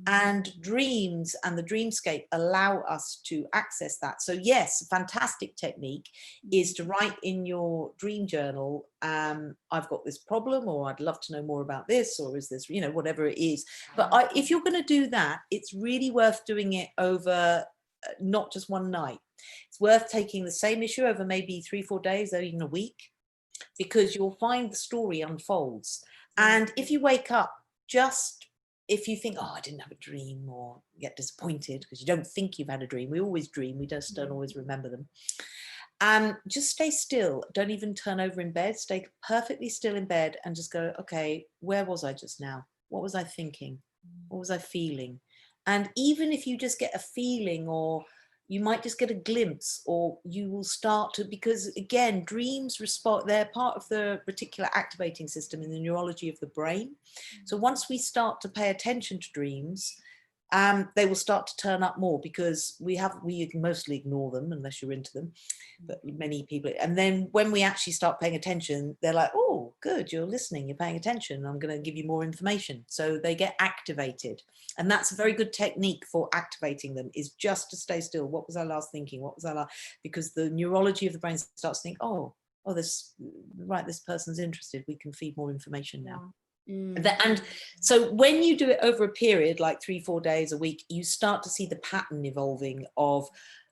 B: And dreams and the dreamscape allow us to access that. So yes, a fantastic technique is to write in your dream journal, I've got this problem, or I'd love to know more about this, or is this, you know, whatever it is. But if you're going to do that, it's really worth doing it over not just one night. It's worth taking the same issue over maybe 3-4 days, or even a week, because you'll find the story unfolds. And if you wake up, if you think, oh, I didn't have a dream, or get disappointed because you don't think you've had a dream. We always dream, we just don't always remember them. Just stay still. Don't even turn over in bed. Stay perfectly still in bed and just go, okay, where was I just now? What was I thinking? What was I feeling? And even if you just get a feeling, or you might just get a glimpse, or you will start to, because again, dreams respond, they're part of the reticular activating system in the neurology of the brain. So once we start to pay attention to dreams, they will start to turn up more, because we mostly ignore them unless you're into them, but many people, and then when we actually start paying attention, they're like, oh good, you're listening, you're paying attention, I'm going to give you more information. So they get activated, and that's a very good technique for activating them, is just to stay still. What was I last thinking? What was I last, because the neurology of the brain starts to think, oh this person's interested, we can feed more information now. And so when you do it over a period like 3-4 days a week, you start to see the pattern evolving of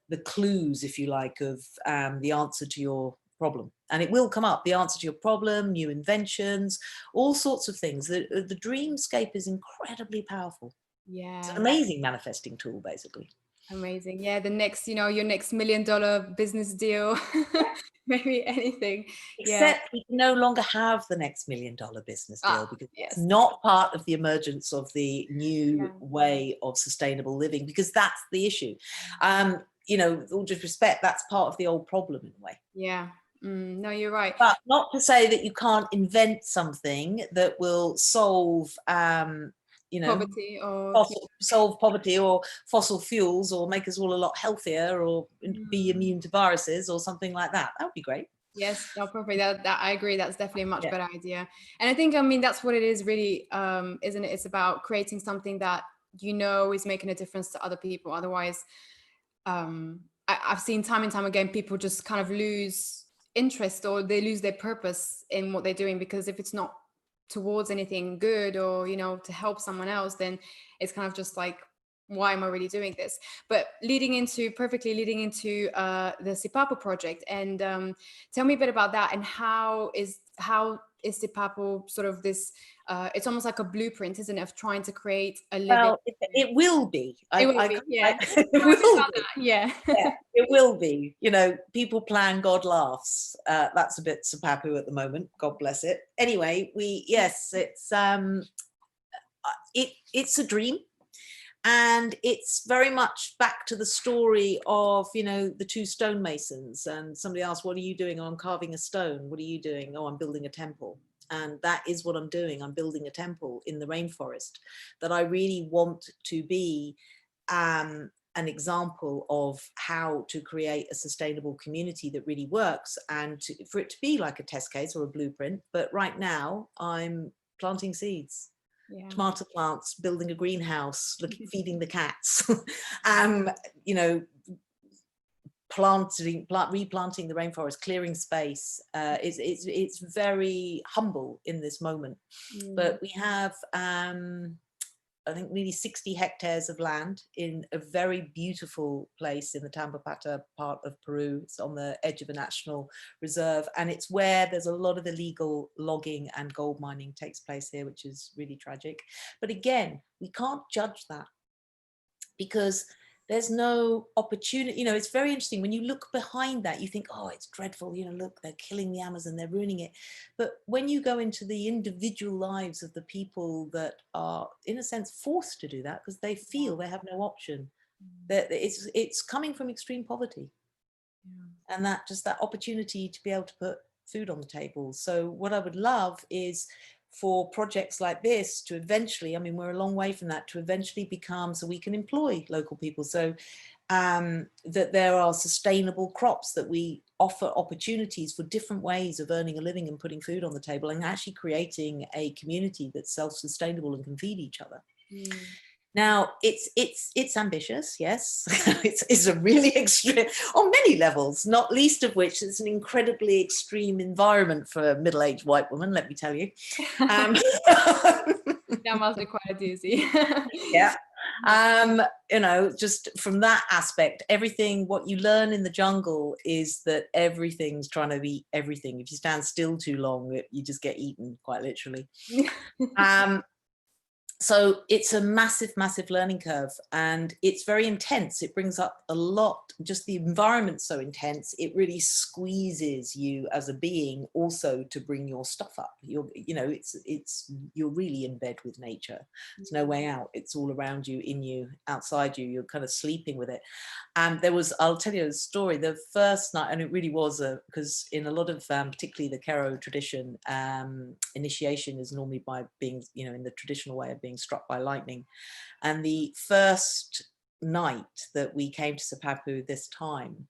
B: the clues, if you like, of the answer to your problem. And it will come up, the answer to your problem, new inventions, all sorts of things. The dreamscape is incredibly powerful.
A: Yeah,
B: it's an amazing manifesting tool, basically.
A: Amazing. Yeah, the next, your next $1 million business deal, maybe anything.
B: Except we can no longer have the next $1 million business deal, because it's not part of the emergence of the new way of sustainable living, because that's the issue. With all due respect, that's part of the old problem in a way.
A: Yeah. No, you're right.
B: But not to say that you can't invent something that will solve
A: poverty, or
B: solve poverty, or fossil fuels, or make us all a lot healthier, or be immune to viruses or something like that. That would be great.
A: Yes, no, perfect. That I agree. That's definitely a much better idea. And I think, that's what it is really, isn't it? It's about creating something that is making a difference to other people. Otherwise, I've seen time and time again, people just kind of lose interest, or they lose their purpose in what they're doing, because if it's not towards anything good, or to help someone else, then it's kind of just like, why am I really doing this? But perfectly leading into the Sipapu project, and tell me a bit about that, and how is Sipapu sort of this, it's almost like a blueprint, isn't it, of trying to create a living.
B: Well, it will be.
A: It will be.
B: Yeah, it will be. People plan, God laughs. That's a bit Sipapu at the moment. God bless it. Anyway, it's it's a dream. And it's very much back to the story of, the two stonemasons. And somebody asked, what are you doing? Oh, I'm carving a stone. What are you doing? Oh, I'm building a temple. And that is what I'm doing. I'm building a temple in the rainforest that I really want to be an example of how to create a sustainable community that really works, and for it to be like a test case or a blueprint. But right now I'm planting seeds. Tomato plants, building a greenhouse, feeding the cats, replanting the rainforest, clearing space. It's very humble in this moment. But we have I think nearly 60 hectares of land in a very beautiful place in the Tambopata part of Peru. It's on the edge of a national reserve, and it's where there's a lot of illegal logging and gold mining takes place here, which is really tragic. But again, we can't judge that, because there's no opportunity. It's very interesting when you look behind that, you think, oh, it's dreadful, look, they're killing the Amazon, they're ruining it. But when you go into the individual lives of the people that are in a sense forced to do that because they feel they have no option, that it's coming from extreme poverty, and that opportunity to be able to put food on the table. So what I would love is for projects like this to eventually, we're a long way from that, to eventually become, so we can employ local people, so that there are sustainable crops, that we offer opportunities for different ways of earning a living and putting food on the table, and actually creating a community that's self-sustainable and can feed each other. Now, it's ambitious, yes. it's a really extreme, on many levels, not least of which it's an incredibly extreme environment for a middle-aged white woman, let me tell you.
A: That must be quite a doozy.
B: Yeah. Just from that aspect, what you learn in the jungle is that everything's trying to be everything. If you stand still too long, you just get eaten, quite literally. So it's a massive, massive learning curve, and it's very intense. It brings up a lot, just the environment's so intense, it really squeezes you as a being also to bring your stuff up. You're, you know, you're really in bed with nature. There's no way out. It's all around you, in you, outside you. You're kind of sleeping with it. And there was, I'll tell you a story, the first night, and it really was because in a lot of, particularly the Kero tradition, initiation is normally by being, you know, in the traditional way of being struck by lightning. And the first night that we came to Sipapu this time,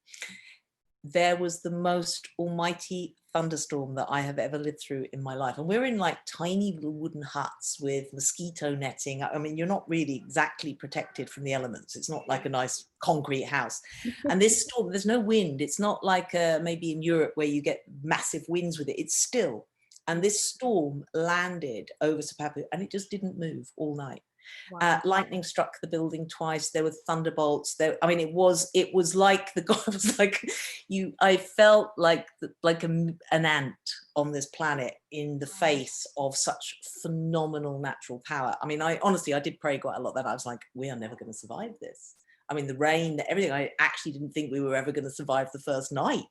B: there was the most almighty thunderstorm that I have ever lived through in my life. And we're in like tiny little wooden huts with mosquito netting. I mean, you're not really exactly protected from the elements. It's not like a nice concrete house. And this storm, there's no wind. It's not like maybe in Europe where you get massive winds with it. It's still. And this storm landed over Sipapu and it just didn't move all night. Wow. Lightning struck the building twice. There were thunderbolts. There, I mean, it was like the God was like you. I felt like an ant on this planet in the face of such phenomenal natural power. I mean, I honestly did pray quite a lot that I was like, we are never going to survive this. I mean, the rain, everything. I actually didn't think we were ever going to survive the first night,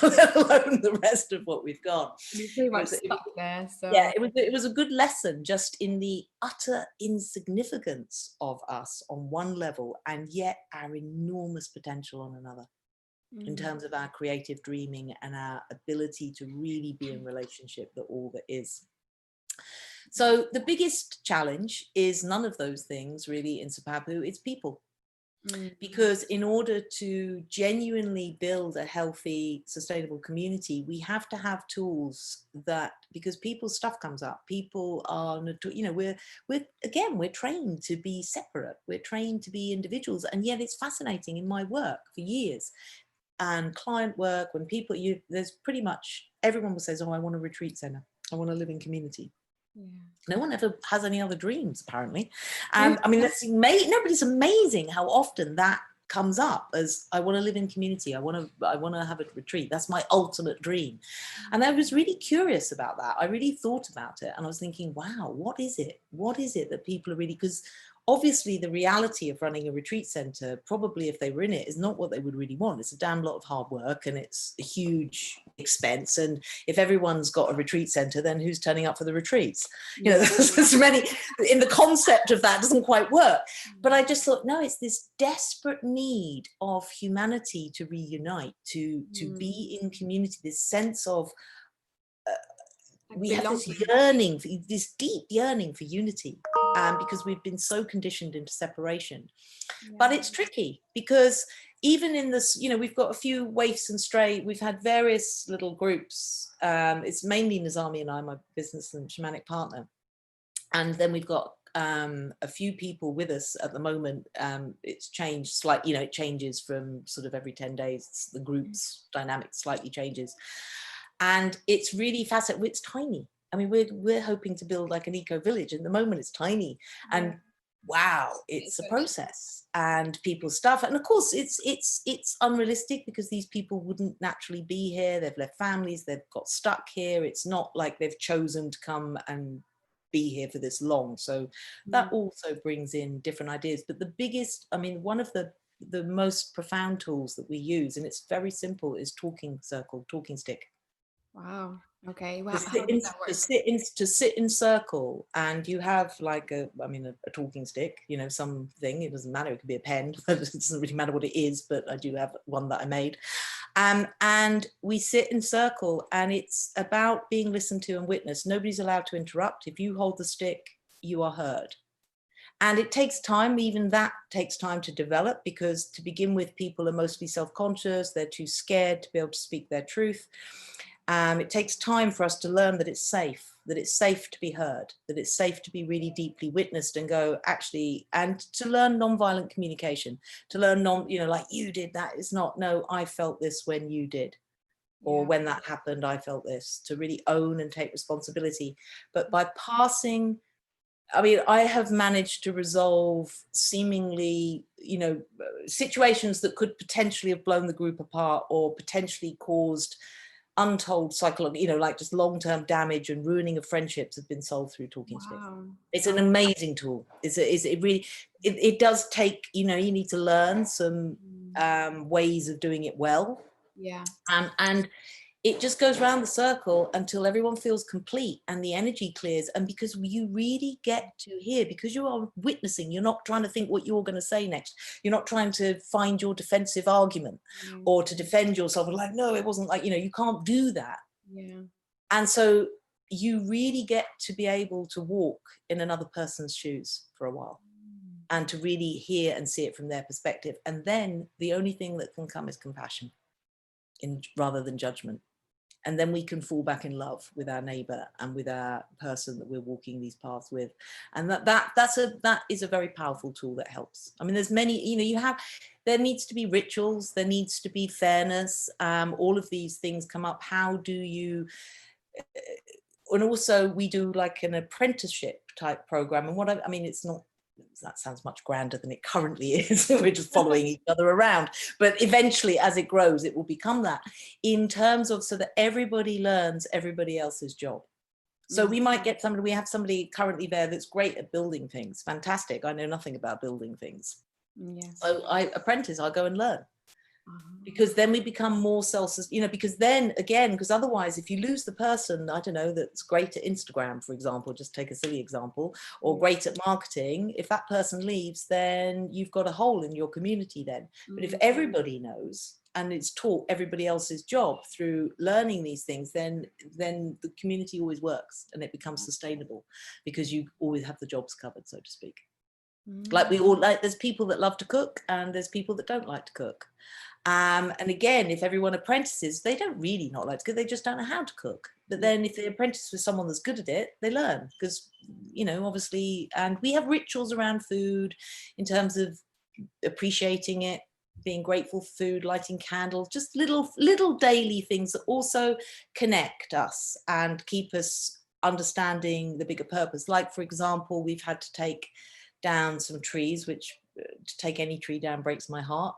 B: let alone the rest of what we've got.
A: You're pretty much stuck there. So
B: yeah, it was a good lesson just in the utter insignificance of us on one level, and yet our enormous potential on another, in terms of our creative dreaming and our ability to really be in relationship with all that is. So the biggest challenge is none of those things really in Sipapu. It's people. Because in order to genuinely build a healthy, sustainable community, we have to have tools that, because people's stuff comes up, people are, you know, we're trained to be separate, we're trained to be individuals, and yet it's fascinating in my work for years and client work when people, there's pretty much everyone will say, oh, I want a retreat center, I want to live in community. Yeah. No one ever has any other dreams, apparently. I mean, but it's amazing how often that comes up as I want to live in community. I want to have a retreat. That's my ultimate dream. And I was really curious about that. I really thought about it, and I was thinking, wow, what is it? What is it that people are really, because obviously the reality of running a retreat center, probably if they were in it, is not what they would really want. It's a damn lot of hard work and it's a huge expense. And if everyone's got a retreat center, then who's turning up for the retreats? You know, there's many, in the concept of that doesn't quite work. But I just thought, no, it's this desperate need of humanity to reunite, to be in community, this sense of, we have this yearning, this deep yearning for unity, because we've been so conditioned into separation. Yeah. But it's tricky because even in this, you know, we've got a few waifs and stray, we've had various little groups. It's mainly Nizami and I, my business and shamanic partner. And then we've got a few people with us at the moment. It's changed slightly, you know, it changes from sort of every 10 days, the group's dynamic slightly changes. And it's really fascinating. It's tiny. I mean, we're hoping to build like an eco village. At the moment, it's tiny, and wow, it's a process and people's stuff. And of course, it's unrealistic because these people wouldn't naturally be here. They've left families. They've got stuck here. It's not like they've chosen to come and be here for this long. So that also brings in different ideas. But the biggest, I mean, one of the most profound tools that we use, and it's very simple, is talking circle, talking stick.
A: Wow. Okay.
B: Wow. To sit in circle, and you have like a talking stick, you know, something, it doesn't matter, it could be a pen, it doesn't really matter what it is, but I do have one that I made. And we sit in circle, and it's about being listened to and witnessed. Nobody's allowed to interrupt. If you hold the stick, you are heard. And it takes time, even that takes time to develop, because to begin with, people are mostly self-conscious, they're too scared to be able to speak their truth. It takes time for us to learn that it's safe to be heard, that it's safe to be really deeply witnessed and go, actually, and to learn nonviolent communication, to learn you know, like you did that, it's not, no, I felt this when you did, or when that happened, I felt this, to really own and take responsibility. But by passing, I mean, I have managed to resolve seemingly, you know, situations that could potentially have blown the group apart or potentially caused untold psychological, you know, like just long-term damage and ruining of friendships have been solved through talking space. It's an amazing tool. It really, it does take, you know, you need to learn some ways of doing it well.
A: Yeah.
B: And it just goes around the circle until everyone feels complete and the energy clears. And because you really get to hear, because you are witnessing, you're not trying to think what you're going to say next. You're not trying to find your defensive argument or to defend yourself. Like, no, it wasn't like, you know, you can't do that.
A: Yeah.
B: And so you really get to be able to walk in another person's shoes for a while and to really hear and see it from their perspective. And then the only thing that can come is compassion rather than judgment. And then we can fall back in love with our neighbor and with our person that we're walking these paths with. And that is a very powerful tool that helps. I mean, there's many, you know, there needs to be rituals, there needs to be fairness. All of these things come up. How do you, and also we do like an apprenticeship type program. And I mean, it's not, that sounds much grander than it currently is. We're just following each other around, but eventually as it grows it will become that, in terms of so that everybody learns everybody else's job. So we might get somebody, we have somebody currently there that's great at building things, fantastic, I know nothing about building things. So I'll go and learn, because then we become more you know, because then again, because otherwise if you lose the person, I don't know, that's great at Instagram, for example, just take a silly example, or great at marketing, if that person leaves, then you've got a hole in your community then. But if everybody knows and it's taught everybody else's job through learning these things, then the community always works and it becomes sustainable, because you always have the jobs covered, so to speak. Like there's people that love to cook and there's people that don't like to cook. And again, if everyone apprentices, they don't really not like to cook, they just don't know how to cook. But then if they apprentice with someone that's good at it, they learn, because, you know, obviously, and we have rituals around food in terms of appreciating it, being grateful for food, lighting candles, just little daily things that also connect us and keep us understanding the bigger purpose. Like, for example, we've had to take down some trees, which to take any tree down breaks my heart.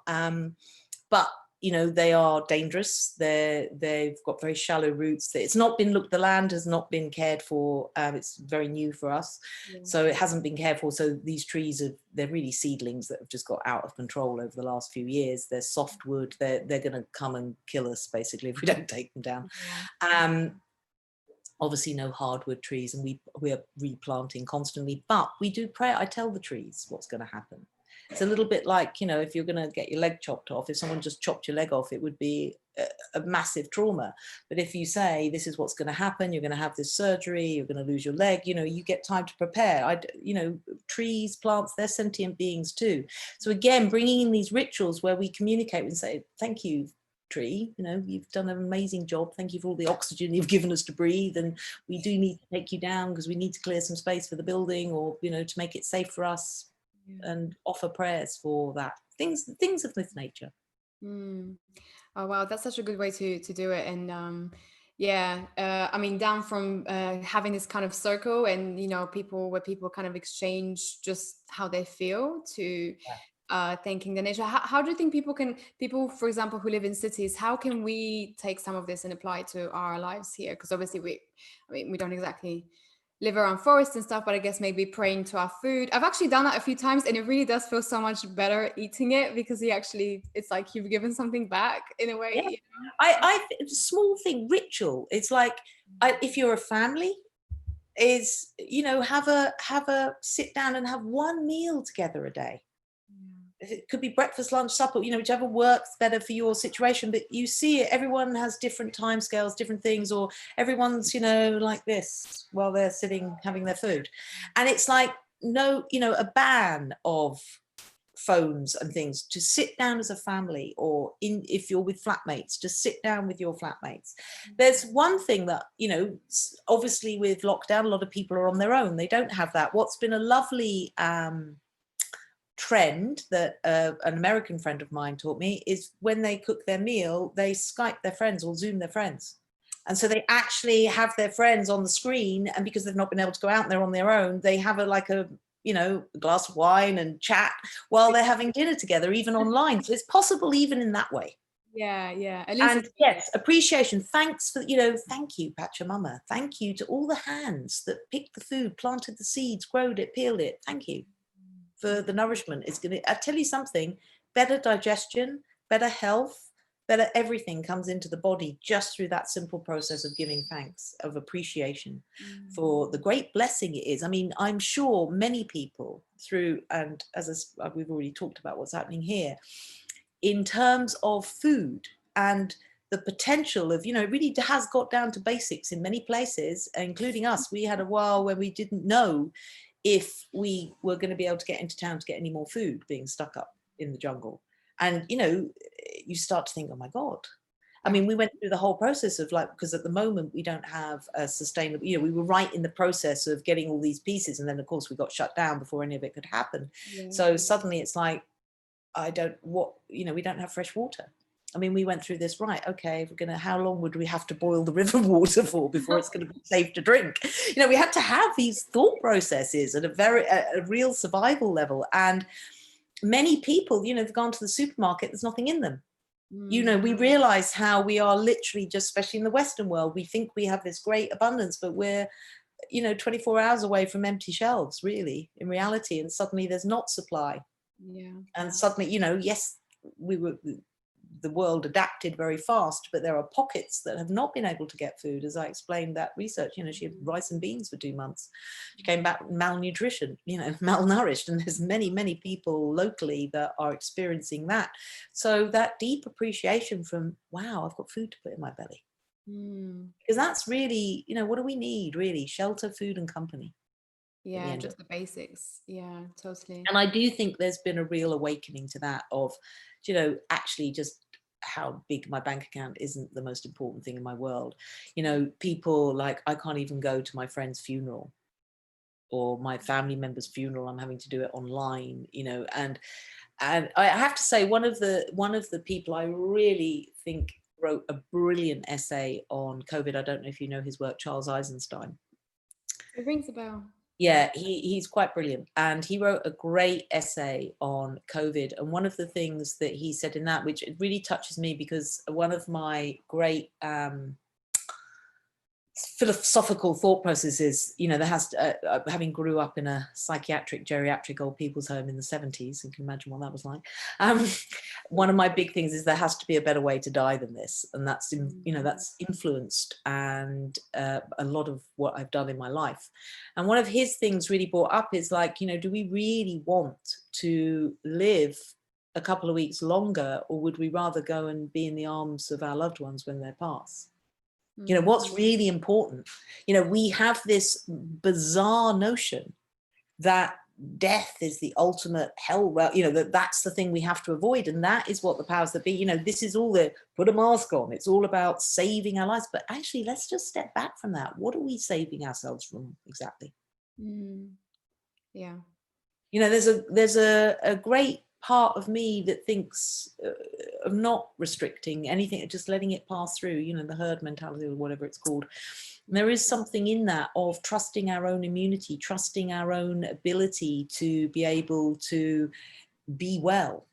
B: But, you know, they are dangerous. They've got very shallow roots. It's not been looked, the land has not been cared for. It's very new for us. So it hasn't been cared for. So these trees they're really seedlings that have just got out of control over the last few years. They're softwood. They're going to come and kill us basically if we don't take them down. Obviously no hardwood trees, and we are replanting constantly, but we do pray. I tell the trees what's going to happen. It's a little bit like, you know, if you're going to get your leg chopped off, if someone just chopped your leg off, it would be a massive trauma. But if you say, this is what's going to happen, you're going to have this surgery, you're going to lose your leg, you know, you get time to prepare. You know, trees, plants, they're sentient beings too. So again, bringing in these rituals where we communicate and say, thank you, tree, you know, you've done an amazing job, thank you for all the oxygen you've given us to breathe, and we do need to take you down because we need to clear some space for the building, or, you know, to make it safe for us, and offer prayers for that, things of this nature.
A: Oh wow, that's such a good way to do it. And I mean, down from having this kind of circle, and, you know, people kind of exchange just how they feel, to thanking the nature. How do you think people, for example, who live in cities, how can we take some of this and apply it to our lives here? Because obviously we don't exactly live around forests and stuff, but I guess maybe praying to our food. I've actually done that a few times, and it really does feel so much better eating it, because it's like you've given something back in a way.
B: Yeah.
A: You know?
B: Small thing, ritual. It's like, if you're a family, is, you know, have a sit down and have one meal together a day. It could be breakfast, lunch, supper, you know, whichever works better for your situation. But you see it, everyone has different timescales, different things, or everyone's, you know, like this while they're sitting having their food. And it's like, no, you know, a ban of phones and things, to sit down as a family, or if you're with flatmates, to sit down with your flatmates. There's one thing that, you know, obviously with lockdown, a lot of people are on their own. They don't have that. What's been a lovely trend that an American friend of mine taught me is, when they cook their meal, they Skype their friends or Zoom their friends. And so they actually have their friends on the screen, and because they've not been able to go out and they're on their own, they have a you know, a glass of wine and chat while they're having dinner together, even online. So it's possible even in that way.
A: Yeah. At least
B: And
A: it's
B: yes, appreciation. Thanks for, thank you, Pachamama. Thank you to all the hands that picked the food, planted the seeds, growed it, peeled it. Thank you for the nourishment. It's going to, I tell you something, better digestion, better health, better everything comes into the body just through that simple process of giving thanks, of appreciation for the great blessing it is. I mean, I'm sure many people through, and we've already talked about what's happening here, in terms of food and the potential of, it really has got down to basics in many places, including us. We had a while where we didn't know if we were going to be able to get into town to get any more food, being stuck up in the jungle. And, you start to think, oh my God. I mean, we went through the whole process of because at the moment we don't have a sustainable, we were right in the process of getting all these pieces. And then of course we got shut down before any of it could happen. So suddenly it's like, we don't have fresh water. I mean, we went through this, right? Okay, how long would we have to boil the river water for before it's going to be safe to drink? We had to have these thought processes at a real survival level. And many people, have gone to the supermarket, there's nothing in them. We realize how we are literally just, especially in the Western world, we think we have this great abundance, but we're, 24 hours away from empty shelves, really, in reality. And suddenly there's not supply. And suddenly, yes, the world adapted very fast, but there are pockets that have not been able to get food. As I explained that research, she had rice and beans for 2 months. She came back malnutrition, malnourished. And there's many, many people locally that are experiencing that. So that deep appreciation from, wow, I've got food to put in my belly. Because that's really, what do we need really? Shelter, food and company.
A: Yeah, just the basics. Yeah, totally.
B: And I do think there's been a real awakening to that of, actually just how big my bank account isn't the most important thing in my world. People like, I can't even go to my friend's funeral or my family member's funeral. I'm having to do it online, and I have to say, one of the people I really think wrote a brilliant essay on COVID. I don't know if you know his work, Charles Eisenstein.
A: It rings a bell.
B: Yeah, he's quite brilliant. And he wrote a great essay on COVID. And one of the things that he said in that, which really touches me, because one of my great philosophical thought processes, there has to, having grew up in a psychiatric geriatric old people's home in the 70s, you can imagine what that was like. One of my big things is there has to be a better way to die than this, and that's that's influenced and a lot of what I've done in my life. And one of his things really brought up is like, do we really want to live a couple of weeks longer, or would we rather go and be in the arms of our loved ones when they're past? What's really important? We have this bizarre notion that death is the ultimate hell. Well, that's the thing we have to avoid. And that is what the powers that be, this is all put a mask on. It's all about saving our lives. But actually, let's just step back from that. What are we saving ourselves from exactly?
A: Yeah.
B: There's a great part of me that thinks of not restricting anything, just letting it pass through, the herd mentality or whatever it's called. And there is something in that of trusting our own immunity, trusting our own ability to be able to be well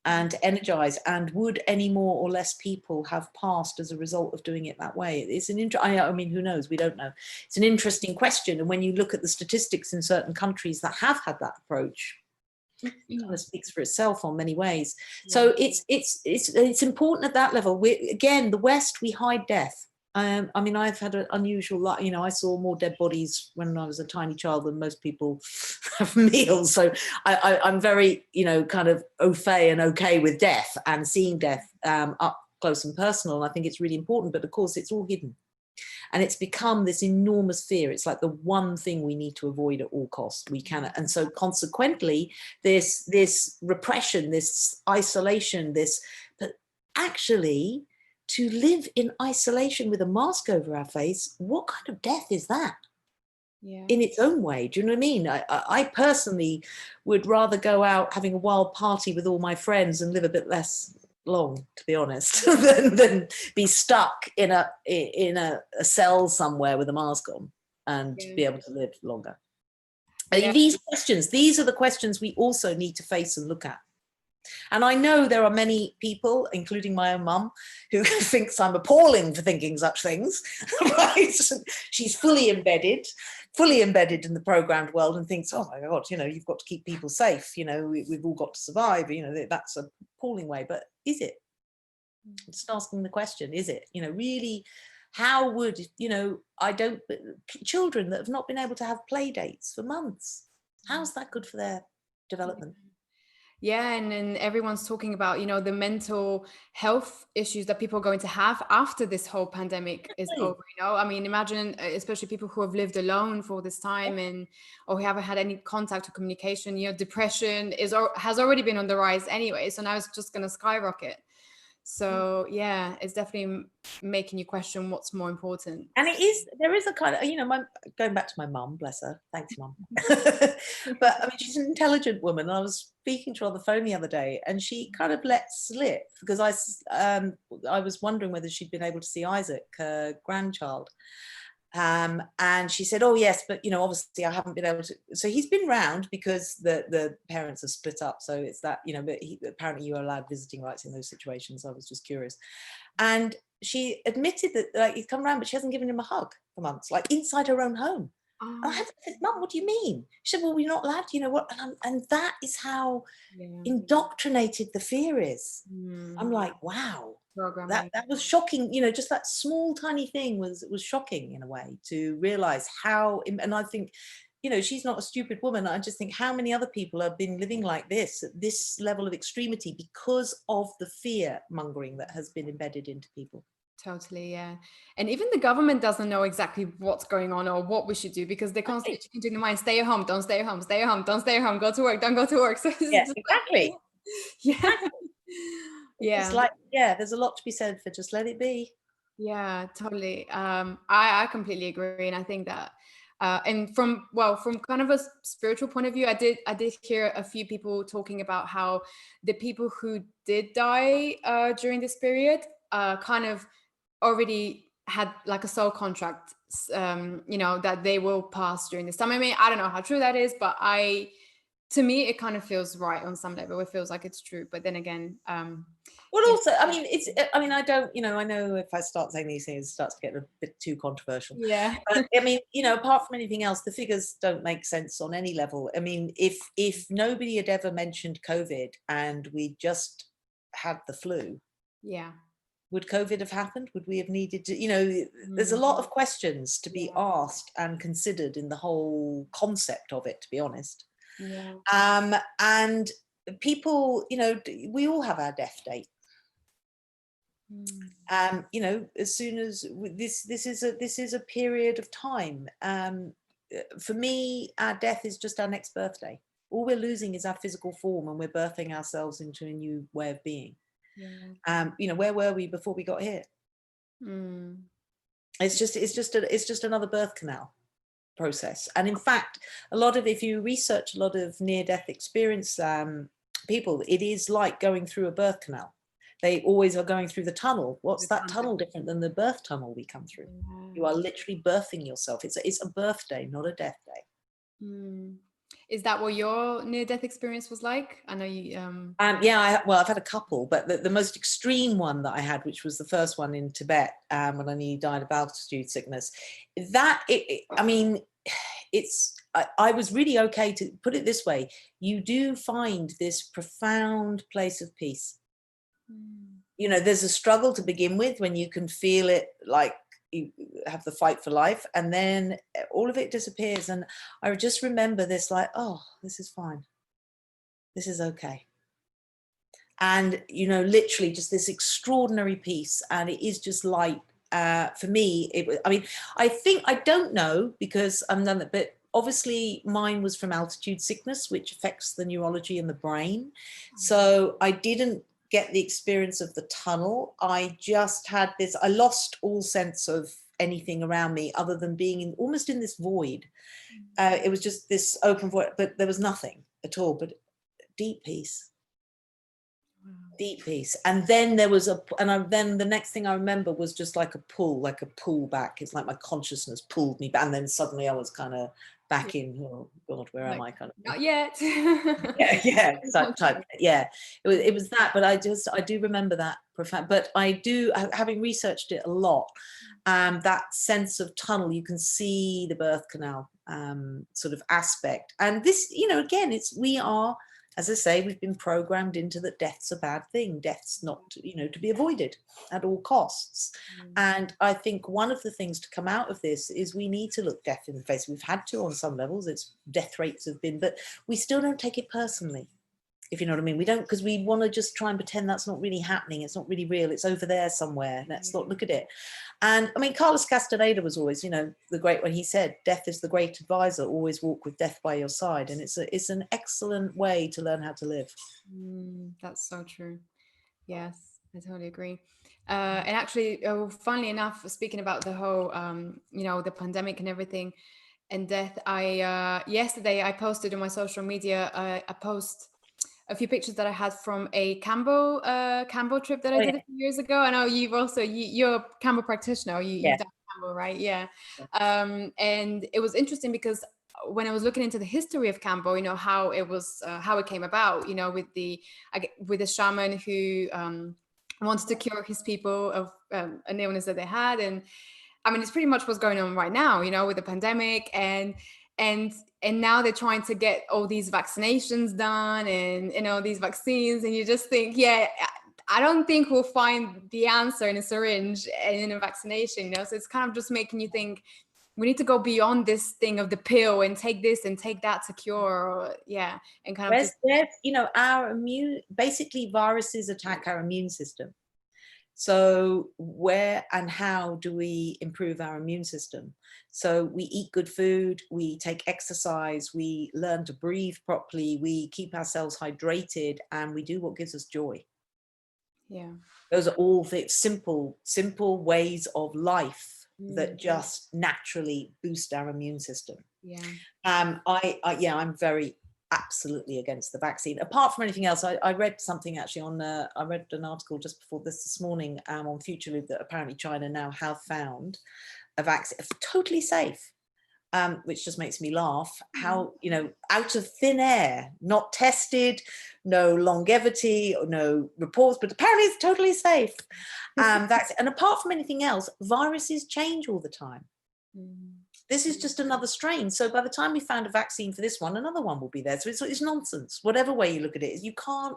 B: and energize. And would any more or less people have passed as a result of doing it that way? It's I mean, who knows? We don't know. It's an interesting question. And when you look at the statistics in certain countries that have had that approach, it kind of speaks for itself on many ways. So it's important at that level. Again, the West, we hide death. I mean, I've had an unusual life. I saw more dead bodies when I was a tiny child than most people have meals. So I'm very, kind of au fait and okay with death and seeing death up close and personal. And I think it's really important. But of course, it's all hidden. And it's become this enormous fear. It's like the one thing we need to avoid at all costs. We cannot. And so consequently, this repression, this isolation, but actually to live in isolation with a mask over our face, what kind of death is that? In its own way? Do you know what I mean? I personally would rather go out having a wild party with all my friends and live a bit less long, to be honest, than be stuck in a cell somewhere with a mask on and be able to live longer. These are the questions we also need to face and look at. And I know there are many people, including my own mum, who thinks I'm appalling for thinking such things. Right? She's fully embedded in the programmed world and thinks, oh my God, you've got to keep people safe. We've all got to survive. That's an appalling way. But is it? Just asking the question, is it? Really, how would, children that have not been able to have play dates for months, how's that good for their development?
A: Yeah, and everyone's talking about, the mental health issues that people are going to have after this whole pandemic is over, I mean, imagine, especially people who have lived alone for this time or who haven't had any contact or communication, depression has already been on the rise anyway. So now it's just going to skyrocket. So yeah, it's definitely making you question what's more important.
B: And there is a kind of, going back to my mum, bless her, thanks mum. But I mean, she's an intelligent woman. I was speaking to her on the phone the other day and she kind of let slip because I was wondering whether she'd been able to see Isaac, her grandchild. And she said, oh yes, but obviously I haven't been able to. So he's been round because the parents are split up. So it's that, but apparently you are allowed visiting rights in those situations. I was just curious. And she admitted that he's come around, but she hasn't given him a hug for months, like inside her own home. And I said, Mum, what do you mean? She said, well, we're not allowed, what? And that is how indoctrinated the fear is. I'm like, wow. That was shocking, just that small tiny thing was shocking in a way to realize how, and I think, she's not a stupid woman. I just think how many other people have been living like this at this level of extremity because of the fear mongering that has been embedded into people.
A: Totally, yeah. And even the government doesn't know exactly what's going on or what we should do because they're constantly changing their mind. Stay at home, don't stay at home, stay at home, don't stay at home, go to work, don't go to work. So
B: yes, exactly.
A: Yeah. Yeah.
B: It's like, there's a lot to be said for just let it be.
A: Yeah, totally. I completely agree. And I think that, and from kind of a spiritual point of view, I did hear a few people talking about how the people who did die during this period kind of already had like a soul contract, that they will pass during this time. I mean, I don't know how true that is, but to me, it kind of feels right on some level. It feels like it's true. But then again,
B: well, also, I mean, I don't, I know if I start saying these things, it starts to get a bit too controversial.
A: Yeah.
B: But I mean, apart from anything else, the figures don't make sense on any level. I mean, if nobody had ever mentioned COVID and we just had the flu, would COVID have happened? Would we have needed to, there's a lot of questions to be asked and considered in the whole concept of it, to be honest.
A: Yeah.
B: And people, we all have our death date. As soon as this is a period of time. For me, our death is just our next birthday. All we're losing is our physical form, and we're birthing ourselves into a new way of being. Where were we before we got here? It's just another birth canal process. And in fact, if you research a lot of near-death experience people, it is like going through a birth canal. They always are going through the tunnel. What's that tunnel different than the birth tunnel we come through? You are literally birthing yourself. It's a birthday, not a death day.
A: Is that what your near-death experience was like? I know you.
B: I've had a couple, but the most extreme one that I had, which was the first one in Tibet, when I nearly died of altitude sickness. I was really okay, to put it this way. You do find this profound place of peace. There's a struggle to begin with when you can feel it, like you have the fight for life, and then all of it disappears. And I just remember this, like, oh, this is fine. This is okay. And, literally just this extraordinary peace. And it is just light. For me, I don't know because I'm none of it, but obviously mine was from altitude sickness, which affects the neurology in the brain. So I didn't get the experience of the tunnel. I just had this, I lost all sense of anything around me other than being almost in this void. It was just this open void, but there was nothing at all, but deep peace. deep peace. And then there was then the next thing I remember was just like a pull back. It's like my consciousness pulled me back, and then suddenly I was kind of back in, oh God, where am I, kind of thing.
A: Not yet.
B: yeah type yeah, it was that. But I do remember that profound. But I do, having researched it a lot, that sense of tunnel, you can see the birth canal sort of aspect. And this, you know, again, we are, as I say, we've been programmed into that death's a bad thing. Death's not, you know, to be avoided at all costs. And I think one of the things to come out of this is we need to look death in the face. We've had to on some levels. Its death rates have been, but we still don't take it personally, if you know what I mean. We don't, because we want to just try and pretend that's not really happening. It's not really real. It's over there somewhere. Let's not look at it. And I mean, Carlos Castaneda was always, you know, the great, when he said, death is the great advisor, always walk with death by your side. And it's an excellent way to learn how to live.
A: That's so true. Yes, I totally agree. And actually, funnily enough, speaking about the whole, you know, the pandemic and everything and death, yesterday I posted on my social media a post, a few pictures that I had from a Cambo trip that I did a few years ago. I know you've also, you're a Cambo practitioner. You've done Cambo, right? Yeah. And it was interesting because when I was looking into the history of Cambo, you know, how it was, how it came about, you know, with the shaman who wanted to cure his people of an illness that they had. And I mean, it's pretty much what's going on right now, you know, with the pandemic, and now they're trying to get all these vaccinations done and, you know, these vaccines, and you just think, yeah, I don't think we'll find the answer in a syringe and in a vaccination, you know. So it's kind of just making you think we need to go beyond this thing of the pill and take this and take that to cure, or, and kind of
B: you know, basically viruses attack our immune system. So where and how do we improve our immune system? So we eat good food, we take exercise, we learn to breathe properly, we keep ourselves hydrated, and we do what gives us joy.
A: Yeah.
B: Those are all the simple ways of life that just naturally boost our immune system.
A: Yeah.
B: I'm very absolutely against the vaccine. Apart from anything else, I read something actually I read an article just before this morning on Future Loop that apparently China now have found a vaccine totally safe, which just makes me laugh. How, you know, out of thin air, not tested, no longevity, or no reports, but apparently it's totally safe. And apart from anything else, viruses change all the time. This is just another strain. So by the time we found a vaccine for this one, another one will be there. So it's nonsense. Whatever way you look at it, you can't.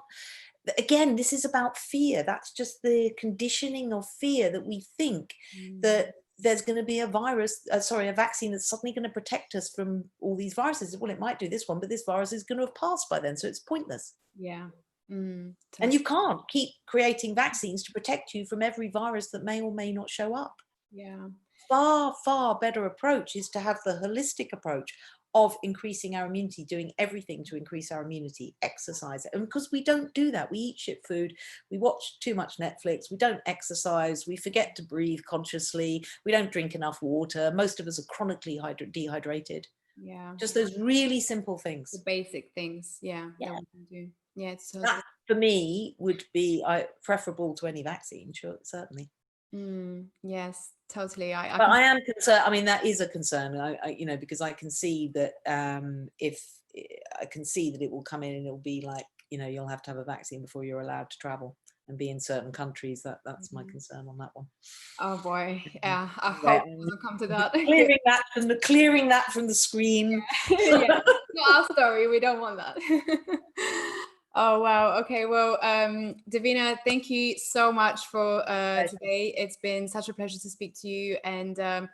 B: Again, this is about fear. That's just the conditioning of fear, that we think that there's going to be a vaccine that's suddenly going to protect us from all these viruses. Well, it might do this one, but this virus is going to have passed by then, so it's pointless.
A: Yeah.
B: And you can't keep creating vaccines to protect you from every virus that may or may not show up.
A: Yeah.
B: Far better approach is to have the holistic approach of increasing our immunity, doing everything to increase our immunity, exercise. And because we don't do that, we eat shit food, we watch too much Netflix, we don't exercise, we forget to breathe consciously, we don't drink enough water. Most of us are chronically dehydrated.
A: Yeah.
B: Just those really simple things.
A: The basic things. Yeah. That we can do. Yeah.
B: That for me would be preferable to any vaccine, sure, certainly.
A: Yes, totally.
B: But I am concerned. I mean, that is a concern. I you know, because I can see that if I can see that it will come in and it will be like, you know, you'll have to have a vaccine before you're allowed to travel and be in certain countries. That's my concern on that one.
A: Oh boy, yeah. I hope it doesn't come to that.
B: Clearing that from the screen.
A: Yeah, not our story. We don't want that. Oh wow. Okay. Well, Davina, thank you so much for today. It's been such a pleasure to speak to you, and I'm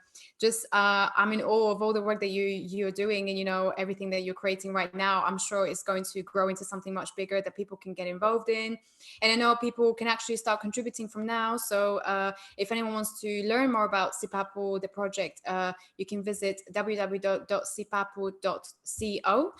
A: in awe of all the work that you're doing, and, you know, everything that you're creating right now. I'm sure it's going to grow into something much bigger that people can get involved in, and I know people can actually start contributing from now. So if anyone wants to learn more about Sipapu, the project, you can visit www.sipapu.co.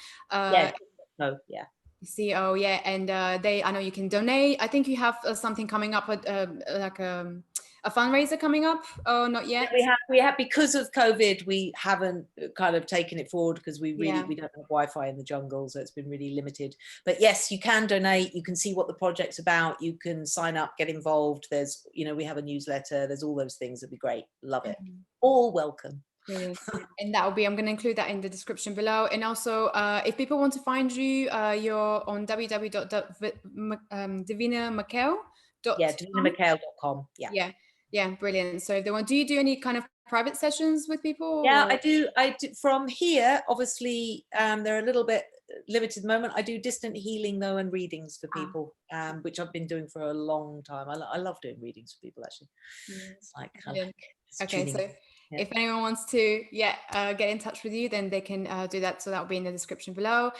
A: CO, yeah, and I know you can donate. I think you have something coming up with like a a fundraiser coming up, or not yet?
B: We have because of COVID, we haven't kind of taken it forward because we don't have Wi-Fi in the jungle, so it's been really limited. But yes, you can donate. You can see what the project's about. You can sign up, get involved. There's, we have a newsletter. There's all those things. It'd be great. Love it. All welcome.
A: Brilliant. And that will be, I'm going to include that in the description below. And also, if people want to find you, you're on www.davinamackail.com.
B: Yeah, davinamackail.com.
A: Yeah, brilliant. So if they want, do you do any kind of private sessions with people?
B: Yeah, I do. From here, obviously, they're a little bit limited at the moment. I do distant healing though, and readings for people, which I've been doing for a long time. I love doing readings for people, actually. It's like,
A: okay, so if anyone wants to get in touch with you, then they can do that. So that will be in the description below.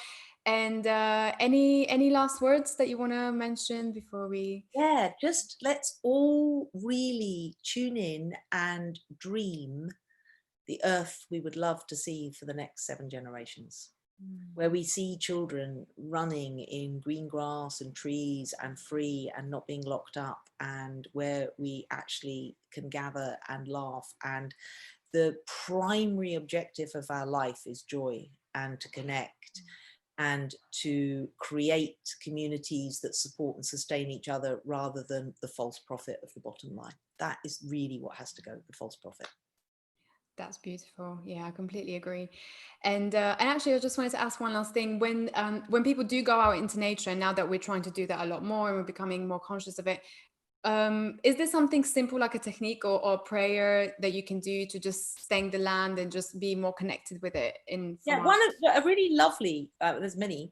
A: And any last words that you want to mention before we?
B: Yeah, just let's all really tune in and dream the earth we would love to see for the next 7 generations, where we see children running in green grass and trees and free and not being locked up, and where we actually can gather and laugh. And the primary objective of our life is joy, and to connect and to create communities that support and sustain each other, rather than the false profit of the bottom line. That is really what has to go, the false profit.
A: That's beautiful. Yeah, I completely agree. And actually, I just wanted to ask one last thing. When people do go out into nature, and now that we're trying to do that a lot more and we're becoming more conscious of it, is there something simple like a technique or prayer that you can do to just thank the land and just be more connected with it?
B: A really lovely, there's many,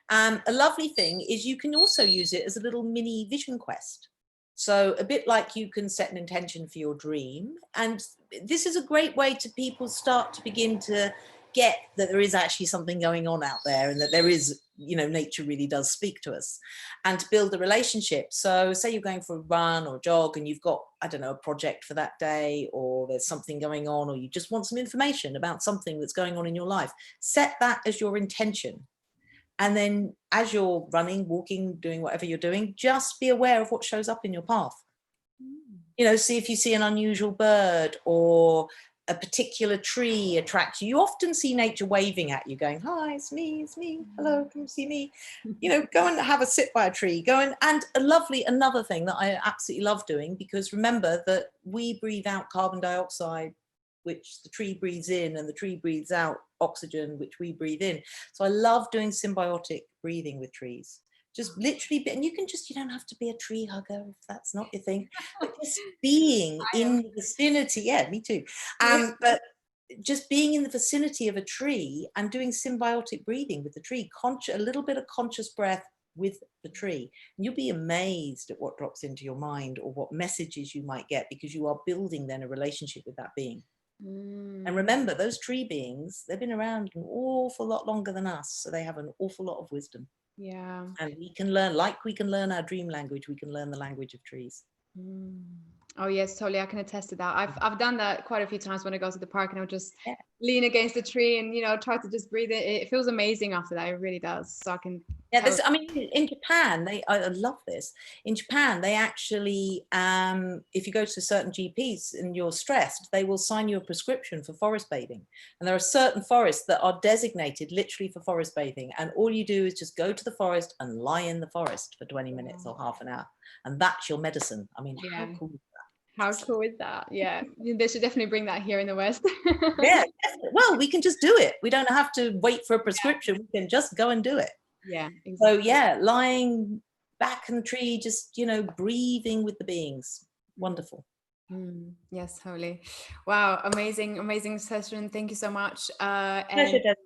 B: a lovely thing is you can also use it as a little mini vision quest. So a bit like you can set an intention for your dream, and this is a great way to people start to begin to get that there is actually something going on out there, and that there is, nature really does speak to us, and to build a relationship. So say you're going for a run or jog and you've got, I don't know, a project for that day, or there's something going on, or you just want some information about something that's going on in your life. Set that as your intention. And then as you're running, walking, doing whatever you're doing, just be aware of what shows up in your path. See if you see an unusual bird or a particular tree attract you. You often see nature waving at you, going, hi, it's me, hello, can you see me? Go and have a sit by a tree. And another thing that I absolutely love doing, because remember that we breathe out carbon dioxide, which the tree breathes in, and the tree breathes out oxygen, which we breathe in. So I love doing symbiotic breathing with trees. Just literally, and you don't have to be a tree hugger if that's not your thing, but just being in the vicinity. Yeah, me too. But just being in the vicinity of a tree and doing symbiotic breathing with the tree, a little bit of conscious breath with the tree. And you'll be amazed at what drops into your mind, or what messages you might get, because you are building then a relationship with that being. And remember, those tree beings, they've been around an awful lot longer than us, so they have an awful lot of wisdom.
A: Yeah.
B: And we can learn, like we can learn our dream language, we can learn the language of trees.
A: Oh yes, totally. I can attest to that. I've done that quite a few times when I go to the park, and I'll just lean against the tree and try to just breathe it. It feels amazing after that. It really does. So I can.
B: Yeah, in Japan, I love this. In Japan, they actually, if you go to certain GPs and you're stressed, they will sign you a prescription for forest bathing. And there are certain forests that are designated literally for forest bathing. And all you do is just go to the forest and lie in the forest for 20 minutes or half an hour. And that's your medicine. How cool is that?
A: How cool is that? Yeah, they should definitely bring that here in the West.
B: Yeah, well, we can just do it. We don't have to wait for a prescription. We can just go and do it.
A: Yeah, exactly.
B: So lying back in the tree, just breathing with the beings. Wonderful.
A: Yes, totally. Wow, amazing session. Thank you so much.
B: Pleasure, Debbie.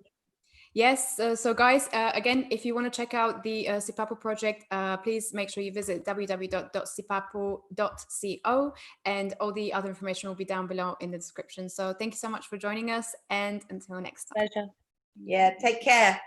A: Yes, so guys, again, if you want to check out the Sipapu project, please make sure you visit www.sipapu.co, and all the other information will be down below in the description. So thank you so much for joining us, and until next time.
B: Pleasure. Yeah, take care.